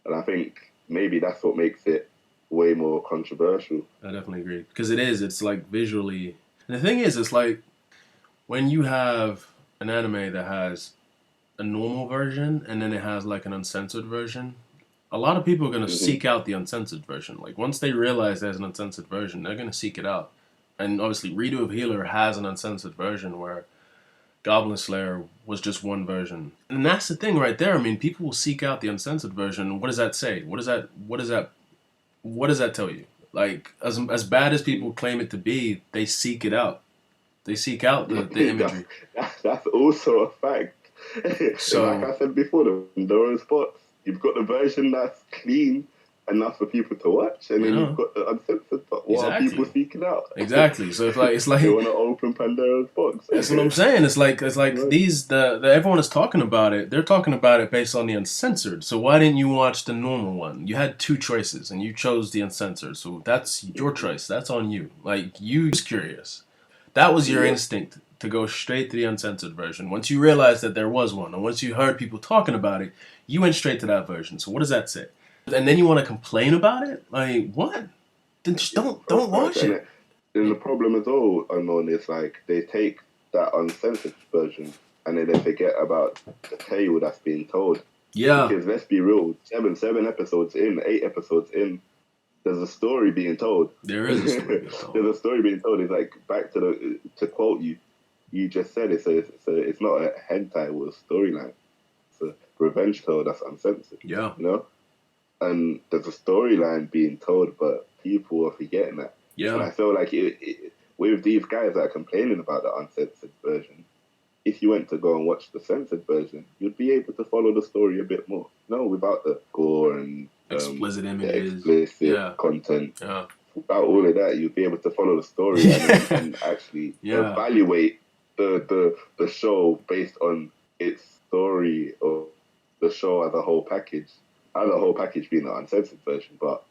And I think maybe that's what makes it way more controversial. I definitely agree. Because it's like visually... And the thing is, it's like when you have an anime that has a normal version and then it has like an uncensored version, a lot of people are going to seek out the uncensored version. Like once they realize there's an uncensored version, they're going to seek it out. And obviously Redo of Healer has an uncensored version where Goblin Slayer was just one version. And that's the thing right there. I mean, people will seek out the uncensored version. What does that say? What does that tell you? Like, as bad as people claim it to be, they seek it out. They seek out the imagery. That's also a fact. So, like I said before, there are spots. You've got the version that's clean enough for people to watch, and then you've got the uncensored part. What are people seeking out? Exactly. So it's like you want to open Pandora's box. That's what I'm saying. It's like these everyone is talking about it. They're talking about it based on the uncensored. So why didn't you watch the normal one? You had two choices, and you chose the uncensored. So that's your choice. That's on you. Like you was curious. That was your instinct to go straight to the uncensored version. Once you realized that there was one, and once you heard people talking about it, you went straight to that version. So what does that say? And then you want to complain about it? Like, what? Then just don't watch it. And the problem is all, Unknown, is like they take that uncensored version and then they forget about the tale that's being told. Yeah. Because let's be real, 7 episodes in, 8 episodes in, there's a story being told. There is a story being told. There's a story being told. It's like back to quote you. You just said it. So it's not a hentai with a storyline. It's a revenge tale that's uncensored. Yeah. You know, and there's a storyline being told, but people are forgetting that. Yeah. And I feel like with these guys that are complaining about the uncensored version, if you went to go and watch the censored version, you'd be able to follow the story a bit more. No, without the gore and explicit images, explicit content. Yeah. Without all of that, you'd be able to follow the story and actually evaluate the show based on its story or the show as a whole package. As a whole package being the uncensored version, but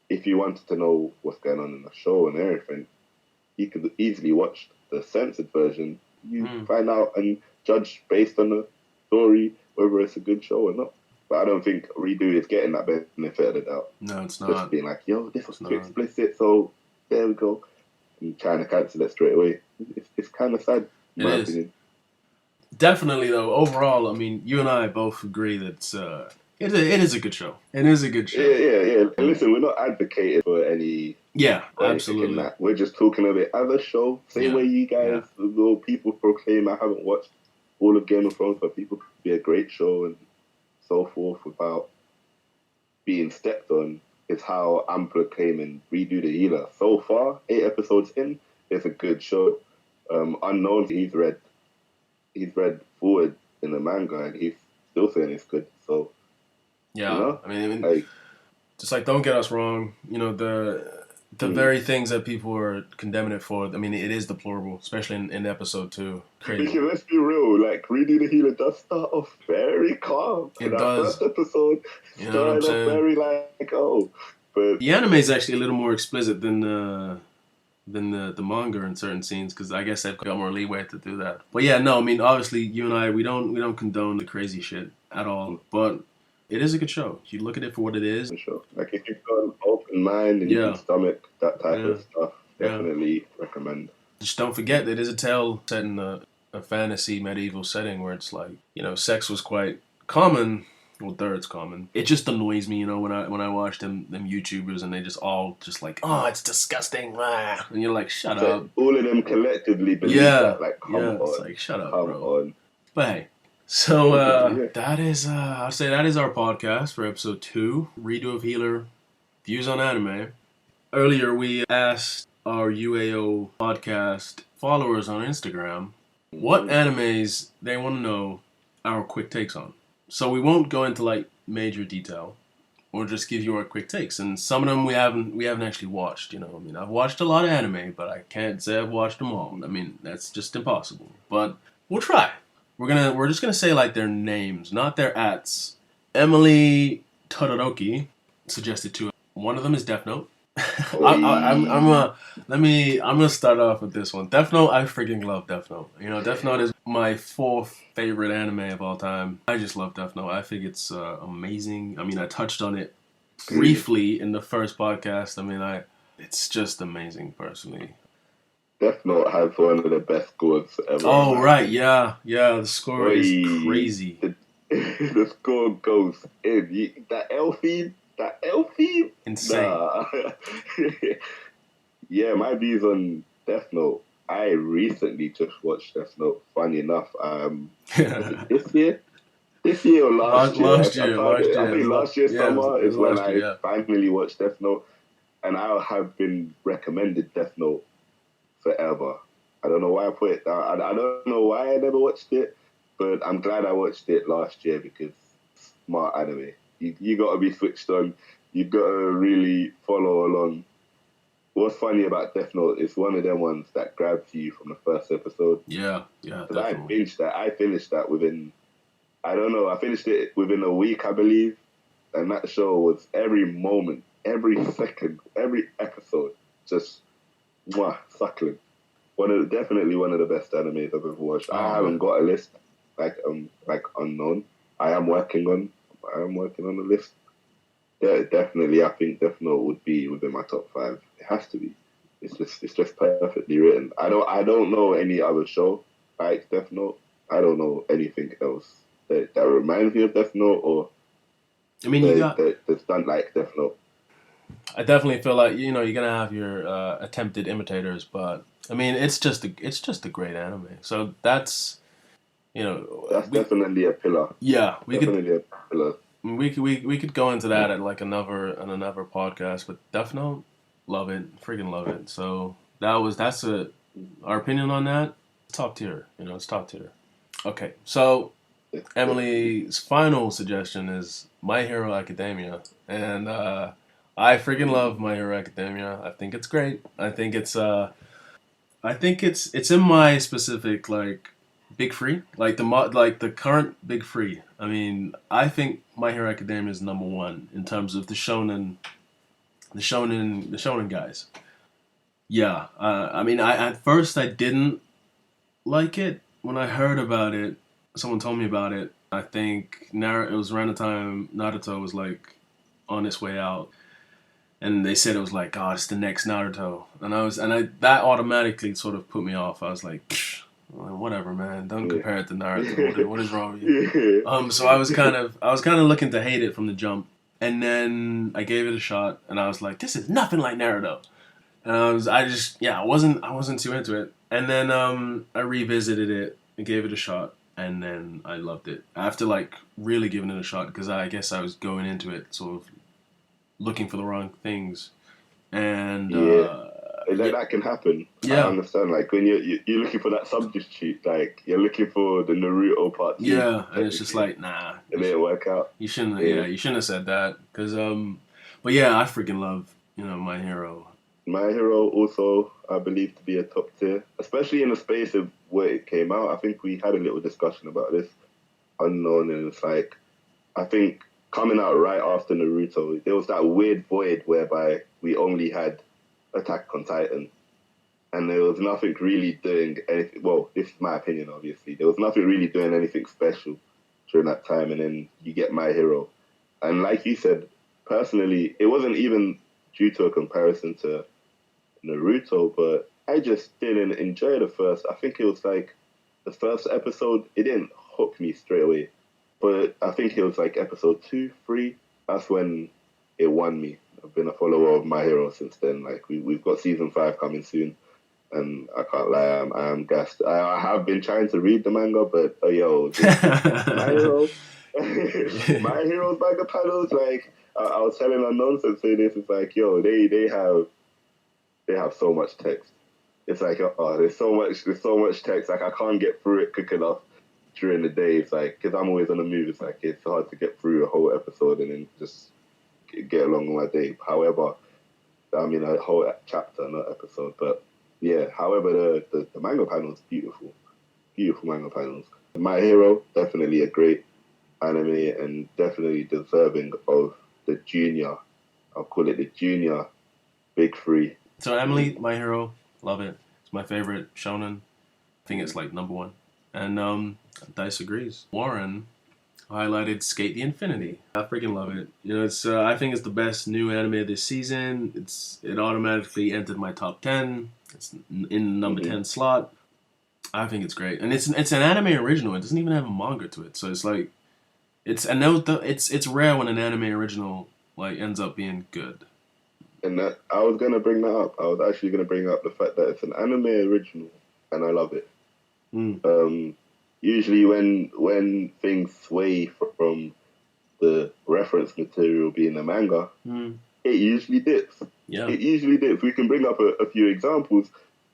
if you wanted to know what's going on in the show and everything, you could easily watch the censored version. You find out and judge based on the story whether it's a good show or not. But I don't think Redo is getting that benefit of the doubt. No, it's Just not. being like, yo, this was too explicit, so there we go. And trying to cancel it straight away. It's kind of sad, in my opinion. Definitely, though, overall, I mean, you and I both agree that it is a good show. It is a good show. Yeah. And listen, we're not advocating for any... Yeah, absolutely. We're just talking of it as a show. Same way you guys, though people proclaim, I haven't watched all of Game of Thrones, but people could be a great show and so forth without being stepped on, is how I'm proclaiming Redo the Healer. So far, 8 episodes in, it's a good show. Unknown, he's read forward in the manga and he's still saying it's good. So, yeah, you know, I mean, like, just like, don't get us wrong, you know, the very things that people are condemning it for, I mean, it is deplorable, especially in episode 2. Crazy. Because let's be real, like, Redo the Healer does start off very calm. It does. First episode, started off very like, oh. But the anime is actually a little more explicit than the manga in certain scenes, because I guess they've got more leeway to do that. But yeah, no, I mean, obviously, you and I, we don't condone the crazy shit at all, but it is a good show. You look at it for what it is. Sure. Like, if you've got an open mind and you can stomach that type of stuff, definitely recommend. Just don't forget that it is a tale set in a fantasy medieval setting where it's like, you know, sex was quite common. Well, there it's common. It just annoys me, you know, when I watch them YouTubers and they just all just like, oh, it's disgusting, and you're like, shut up. All of them collectively believe that. Like, come on. It's like, shut up, come bro. on. But hey, so that is, I'll say that is our podcast for episode 2, Redo of Healer, Views on Anime. Earlier, we asked our UAO podcast followers on Instagram what animes they want to know our quick takes on. So we won't go into like major detail. We'll just give you our quick takes. And some of them we haven't actually watched, you know. I mean, I've watched a lot of anime, but I can't say I've watched them all. I mean, that's just impossible. But we'll try. We're just gonna say like their names, not their ats. Emily Todoroki suggested 2. One of them is Death Note. I'm gonna start off with this one. Death Note, I freaking love Death Note. You know, Death Note is my 4th favorite anime of all time. I just love Death Note. I think it's amazing. I mean, I touched on it briefly in the first podcast. I mean, it's just amazing, personally. Death Note has one of the best scores ever. Oh, right, yeah, the score is crazy. The score goes in. That L theme. Insane. Nah. Yeah, my views on Death Note. I recently just watched Death Note. Funny enough, this year or last year. I think last year summer is when I finally watched Death Note, and I have been recommended Death Note forever. I don't know why I put it down. I don't know why I never watched it, but I'm glad I watched it last year because smart anime. You got to be switched on. You got to really follow along. What's funny about Death Note is one of them ones that grabs you from the first episode. Yeah, definitely. I finished that within, I don't know, I finished it within a week, I believe. And that show was every moment, every second, every episode, just suckling. Definitely one of the best animes I've ever watched. I haven't got a list, like unknown. I am working on the list. Yeah, definitely, I think Death Note would be within my top 5. It has to be. It's just perfectly written. I don't know any other show like Death Note. I don't know anything else that reminds me of Death Note or I mean, that's done like Death Note. I definitely feel like you're gonna have your attempted imitators, but I mean it's just a great anime. So that's That's we definitely a pillar. yeah we could Definitely a pillar. we could go into that at like another podcast, but Death Note, love it, freaking love it. So that's our opinion on that. Top tier, it's top tier. Okay, so Definitely. Emily's final suggestion is My Hero Academia, and I freaking love My Hero Academia. I think it's great. I think it's in my specific like big three, like like the current big three. I mean, I think My Hero Academia is number one in terms of the shonen guys. Yeah, I mean, I at first I didn't like it when I heard about it. Someone told me about it. I think it was around the time Naruto was like on its way out, and they said it was like, "God, it's the next Naruto," and that automatically sort of put me off. I was like, "Psh, well, whatever, man. Don't Yeah. compare it to Naruto. What is wrong with you?" Yeah. So I was kind of looking to hate it from the jump, and then I gave it a shot, and I was like, "This is nothing like Naruto." And I wasn't too into it. And then I revisited it and gave it a shot, and then I loved it after like really giving it a shot because I guess I was going into it sort of looking for the wrong things, and Yeah. yeah, That can happen. I yeah, understand. Like when you're looking for that substitute, like you're looking for the Naruto part two, yeah, and it's just technically, like nah, it didn't work out. you shouldn't, Yeah. yeah, you shouldn't have said that because but yeah, I freaking love My Hero. My Hero also, I believe, to be a top tier, especially in the space of where it came out. I think we had a little discussion about this unknown, and it's like I think coming out right after Naruto, there was that weird void whereby we only had Attack on Titan, and there was nothing really doing anything. Well, this is my opinion, obviously. There was nothing really doing anything special during that time, and then you get My Hero, and like you said, personally, it wasn't even due to a comparison to Naruto, but I just didn't enjoy the first. I think it was like the first episode. It didn't hook me straight away, but I think it was like episode two, three. That's when it won me. I've been a follower of My Hero since then. Like we've got season five coming soon, and I can't lie, I'm gassed. I have been trying to read the manga, but My Hero, My Hero's manga panels. Like I was telling unknown say this. It's like they have so much text. It's like there's so much text. Like I can't get through it quick enough during the day. It's like because I'm always on the move. It's like it's hard to get through a whole episode and then just get along with my day. However, I mean a whole chapter, not episode. But yeah, however, the manga panel is beautiful, beautiful manga panels. My Hero, definitely a great anime and definitely deserving of the junior. I'll call it the junior big three. So Emily, My Hero, love it. It's my favorite shonen. I think it's like number one. And Dice agrees. Warren highlighted Skate the Infinity. I freaking love it. It's I think it's the best new anime this season. It automatically entered my top 10. It's in the number Mm-hmm. 10 slot. I think it's great, and it's an anime original. It doesn't even have a manga to it, so it's like it's rare when an anime original like ends up being good. And that I was gonna bring that up. I was actually gonna bring up the fact that it's an anime original, and I love it. Mm. Um, Usually when things sway from the reference material being a manga, Mm. it usually dips. Yeah, It usually dips. We can bring up a few examples.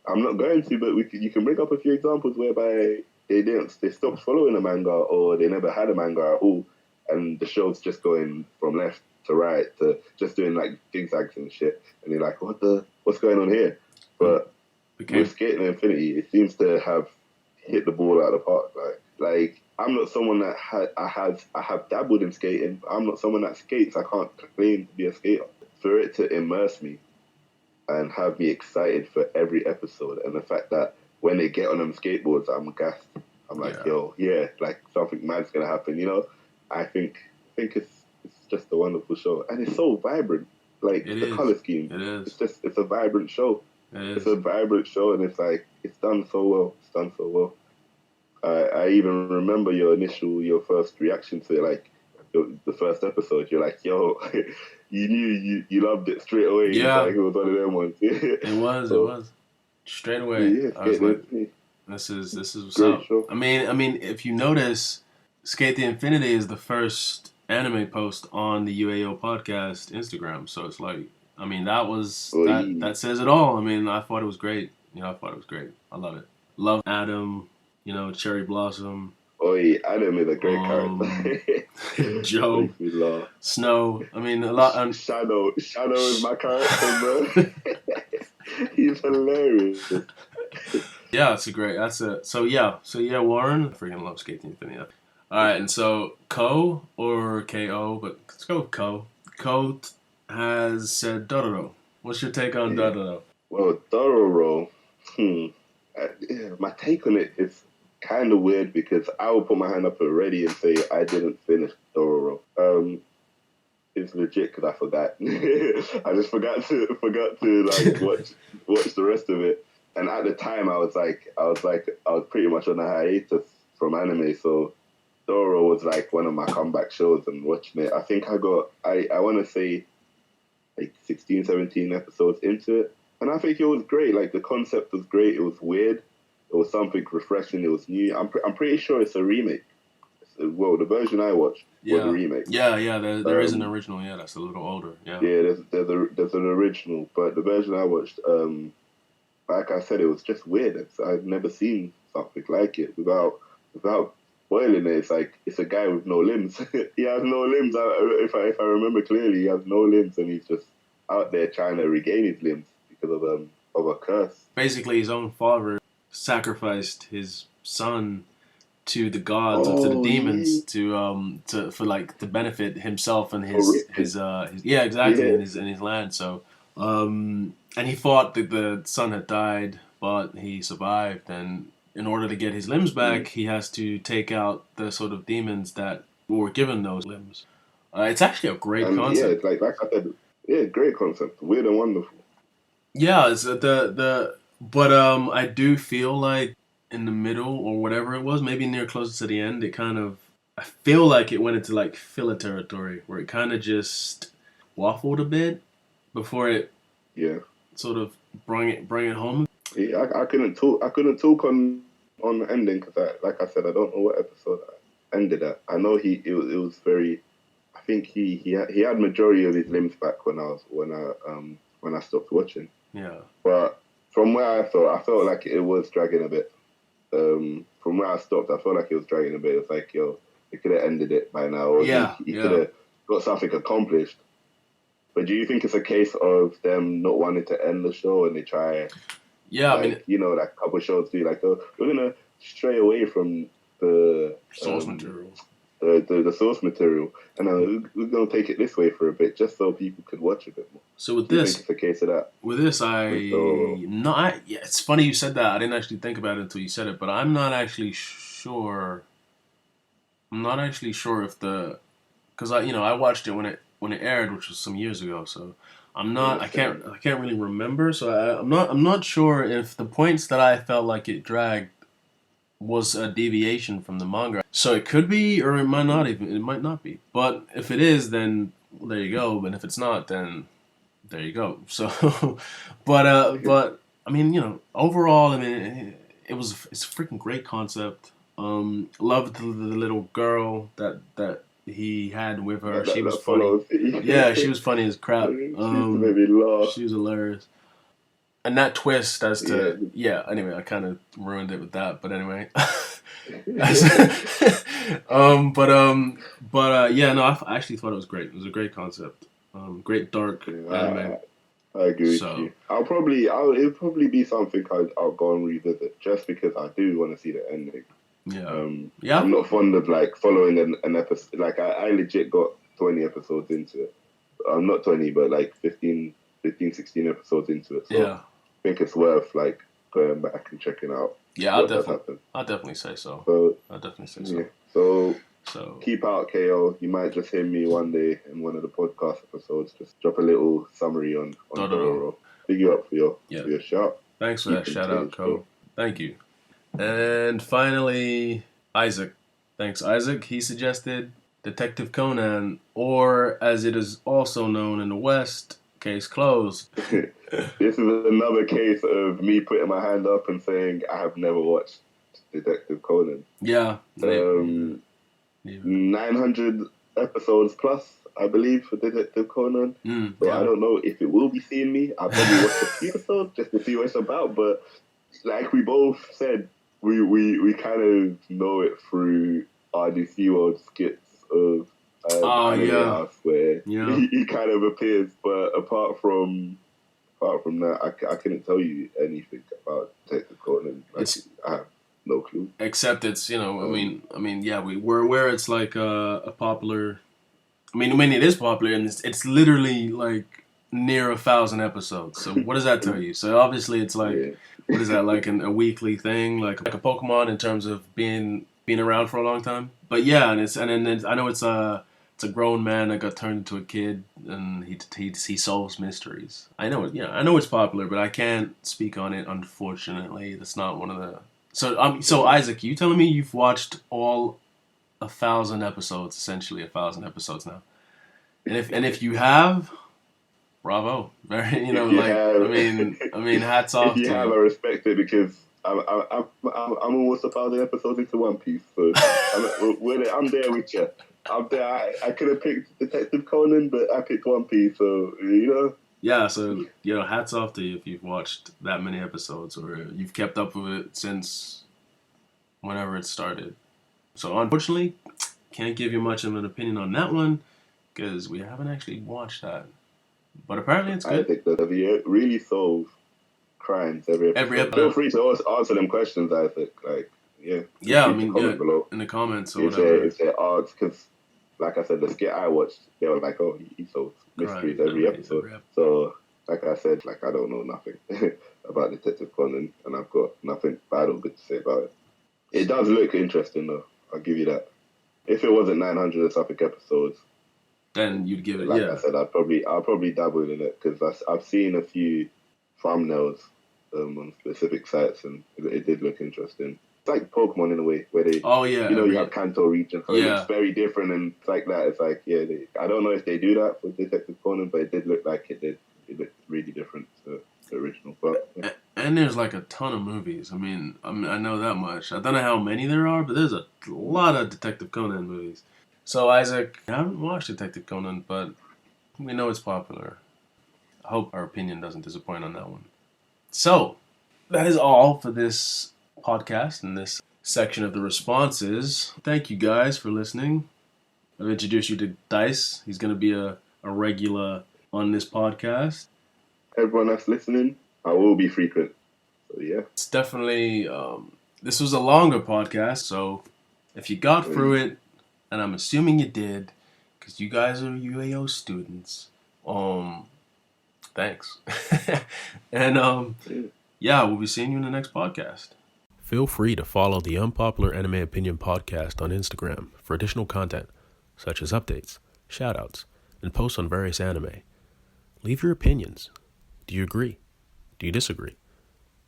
I'm not going to, but you can bring up a few examples whereby they stopped following a manga or they never had a manga at all, and the show's just going from left to right to just doing like zigzags and shit, and you're like, what's going on here? and But became with Skating Infinity, it seems to have hit the ball out of the park. Like I'm not someone that I have dabbled in skating. I'm not someone that skates. I can't claim to be a skater. For it to immerse me and have me excited for every episode, and the fact that when they get on them skateboards, I'm gassed. I'm like, yeah. yo, yeah, like something mad's gonna happen. I think it's just a wonderful show, and it's so vibrant. Like It the is. color scheme, It is. it's a vibrant show. It It's is. a vibrant show, and it's like it's done so well. It's done so well. I even remember your first reaction to it. Like the first episode, you're like, yo, you knew you loved it straight away. Yeah. Like it was one of them ones. It was. Straight away. Yeah, I was like, this is what's great up. show. I mean, if you notice, Skate the Infinity is the first anime post on the UAO podcast Instagram. So it's like, I mean, that says it all. I mean, I thought it was great. I thought it was great. I love it. Love Adam. Cherry Blossom. Adam is a great character. Joe. Makes me laugh. Snow. I mean, a lot. Shadow is my character, bro. He's hilarious. Yeah, So Warren. I freaking love Skate the Infinity. All right, and so Ko or Ko, but let's go with Ko. Ko has said Dororo. What's your take on Dororo? Well, Dororo. My take on it is kind of weird because I will put my hand up already and say I didn't finish Dororo. It's legit because I forgot. I just forgot to like watch the rest of it. And at the time, I was pretty much on a hiatus from anime, so Dororo was like one of my comeback shows. And watching it, I think I want to say like 16, 17 episodes into it, and I think it was great. Like the concept was great. It was weird. It was something refreshing. It was new. I'm pretty sure it's a remake. Well, the version I watched was a remake. Yeah. There is an original. Yeah, that's a little older. Yeah. Yeah, there's an original, but the version I watched, like I said, it was just weird. I've never seen something like it without spoiling it. It's like it's a guy with no limbs. He has no limbs. If I remember clearly, he has no limbs, and he's just out there trying to regain his limbs because of a curse. Basically, his own father sacrificed his son to the gods or to the demons to benefit himself and his in his land. So and he thought that the son had died, but he survived, and in order to get his limbs back, he has to take out the sort of demons that were given those limbs. It's actually a great concept. Yeah, like I said, great concept, weird and wonderful. Yeah, it's but I do feel like in the middle or whatever it was, maybe near closer to the end, I feel like it went into like filler territory where it kind of just waffled a bit before it sort of bring it home. Yeah, I couldn't talk on the ending because like I said, I don't know what episode I ended at. I know it was very. I think he had majority of his limbs back when I stopped watching. Yeah. But from where I felt like it was dragging a bit. From where I stopped, I felt like it was dragging a bit. It was like, yo, he could have ended it by now, or he could have got something accomplished. But do you think it's a case of them not wanting to end the show and they try? Yeah, like, like a couple shows do, like, oh, we're gonna stray away from the source material. The source material, and we're gonna take it this way for a bit, just so people could watch a bit more. So with this, think it's a case of that. With this, it's funny you said that. I didn't actually think about it until you said it, but I'm not actually sure. I'm not actually sure if because I watched it when it aired, which was some years ago. So I'm not. I can't really remember. So I'm not sure if the points that I felt like it dragged was a deviation from the manga. So it could be, or it might not be. But if it is, then there you go. But if it's not, then there you go. So, but I mean, overall, I mean, it's a freaking great concept. Loved the little girl that he had with her. She was funny. Yeah, she was funny as crap. She made me laugh. She was hilarious. And that twist as to anyway, I kind of ruined it with that, but anyway. I actually thought it was great. It was a great concept. Great dark anime. I agree with you. It'll probably be something I'll go and revisit just because I do want to see the ending. Yeah. I'm not fond of like following an episode. Like I legit got 20 episodes into it. I'm not 20, but like 15, 16 episodes into it. So I think it's worth like going back and checking out. Yeah, I'll definitely say so. So keep out KO. You might just hear me one day in one of the podcast episodes. Just drop a little summary on Dororo. Big you up for your shout. Thanks for that shout out, Ko. Thank you. And finally, Isaac. Thanks, Isaac. He suggested Detective Conan, or as it is also known in the West, Case Closed. This is another case of me putting my hand up and saying I have never watched Detective Conan. Yeah. 900 episodes plus, I believe, for Detective Conan. So I don't know if it will be seeing me. I'll probably watch a few episodes just to see what it's about. But like we both said, we kind of know it through our Dicee World skits of Anime House where he kind of appears. But apart from that, I couldn't tell you anything about Detective Conan. Like, I have no clue. Except it's, I mean, yeah, we're aware it's like a popular. I mean, it is popular, and it's literally like near 1,000 episodes. So what does that tell you? So obviously, it's like what is that, like a weekly thing, like a Pokemon in terms of being around for a long time. But yeah, and I know it's a grown man that got turned into a kid, and he solves mysteries. I know it. Yeah, I know it's popular, but I can't speak on it. Unfortunately, that's not one of the. So Isaac, you telling me you've watched all 1,000 episodes, essentially 1,000 episodes now, and if you have, bravo, very, I mean, hats off to you. If you have, I respect it because I'm almost 1,000 episodes into One Piece, so I'm there with you. I'm there. I could have picked Detective Conan, but I picked One Piece, so Yeah, so hats off to you if you've watched that many episodes or you've kept up with it since whenever it started. So unfortunately, can't give you much of an opinion on that one because we haven't actually watched that. But apparently it's good. I think that they really solve crimes every episode. Feel free to answer them questions, Isaac. Like, yeah, I mean, in the comments or whatever. If they ask, because like I said, the skit I watched, they were like, "Oh, he solves mysteries every episode." So, like I said, like I don't know nothing about Detective Conan, and I've got nothing bad or good to say about it. It does look interesting, though. I'll give you that. If it wasn't 900 or something episodes, then you'd give it. Like I said, I'll probably dabble in it because I've seen a few thumbnails on specific sites, and it did look interesting. It's like Pokemon in a way, where they, you have Kanto region, so it's very different and it's like that. It's like, I don't know if they do that for Detective Conan, but it did look like it did. It looked really different to the original. But and there's like a ton of movies. I mean, I know that much. I don't know how many there are, but there's a lot of Detective Conan movies. So Isaac, I haven't watched Detective Conan, but we know it's popular. I hope our opinion doesn't disappoint on that one. So, that is all for this podcast and this section of the responses. Thank you guys for listening. I'll introduce you to Dicee. He's going to be a regular on this podcast. Everyone that's listening, I will be frequent. So, yeah. It's definitely, this was a longer podcast, so if you got through it, and I'm assuming you did, because you guys are UAO students, thanks. And, we'll be seeing you in the next podcast. Feel free to follow the Unpopular Anime Opinion Podcast on Instagram for additional content, such as updates, shoutouts, and posts on various anime. Leave your opinions. Do you agree? Do you disagree?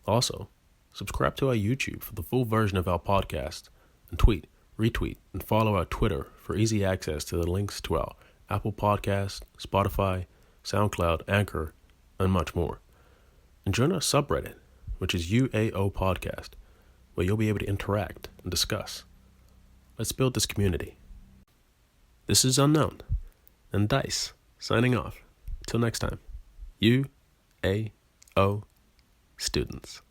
Also, subscribe to our YouTube for the full version of our podcast, and tweet, retweet, and follow our Twitter for easy access to the links to our Apple Podcast, Spotify, SoundCloud, Anchor, and much more. And join our subreddit, which is UAO Podcast, where you'll be able to interact and discuss. Let's build this community. This is Unknown, and Dicee, signing off. Till next time, UAO students.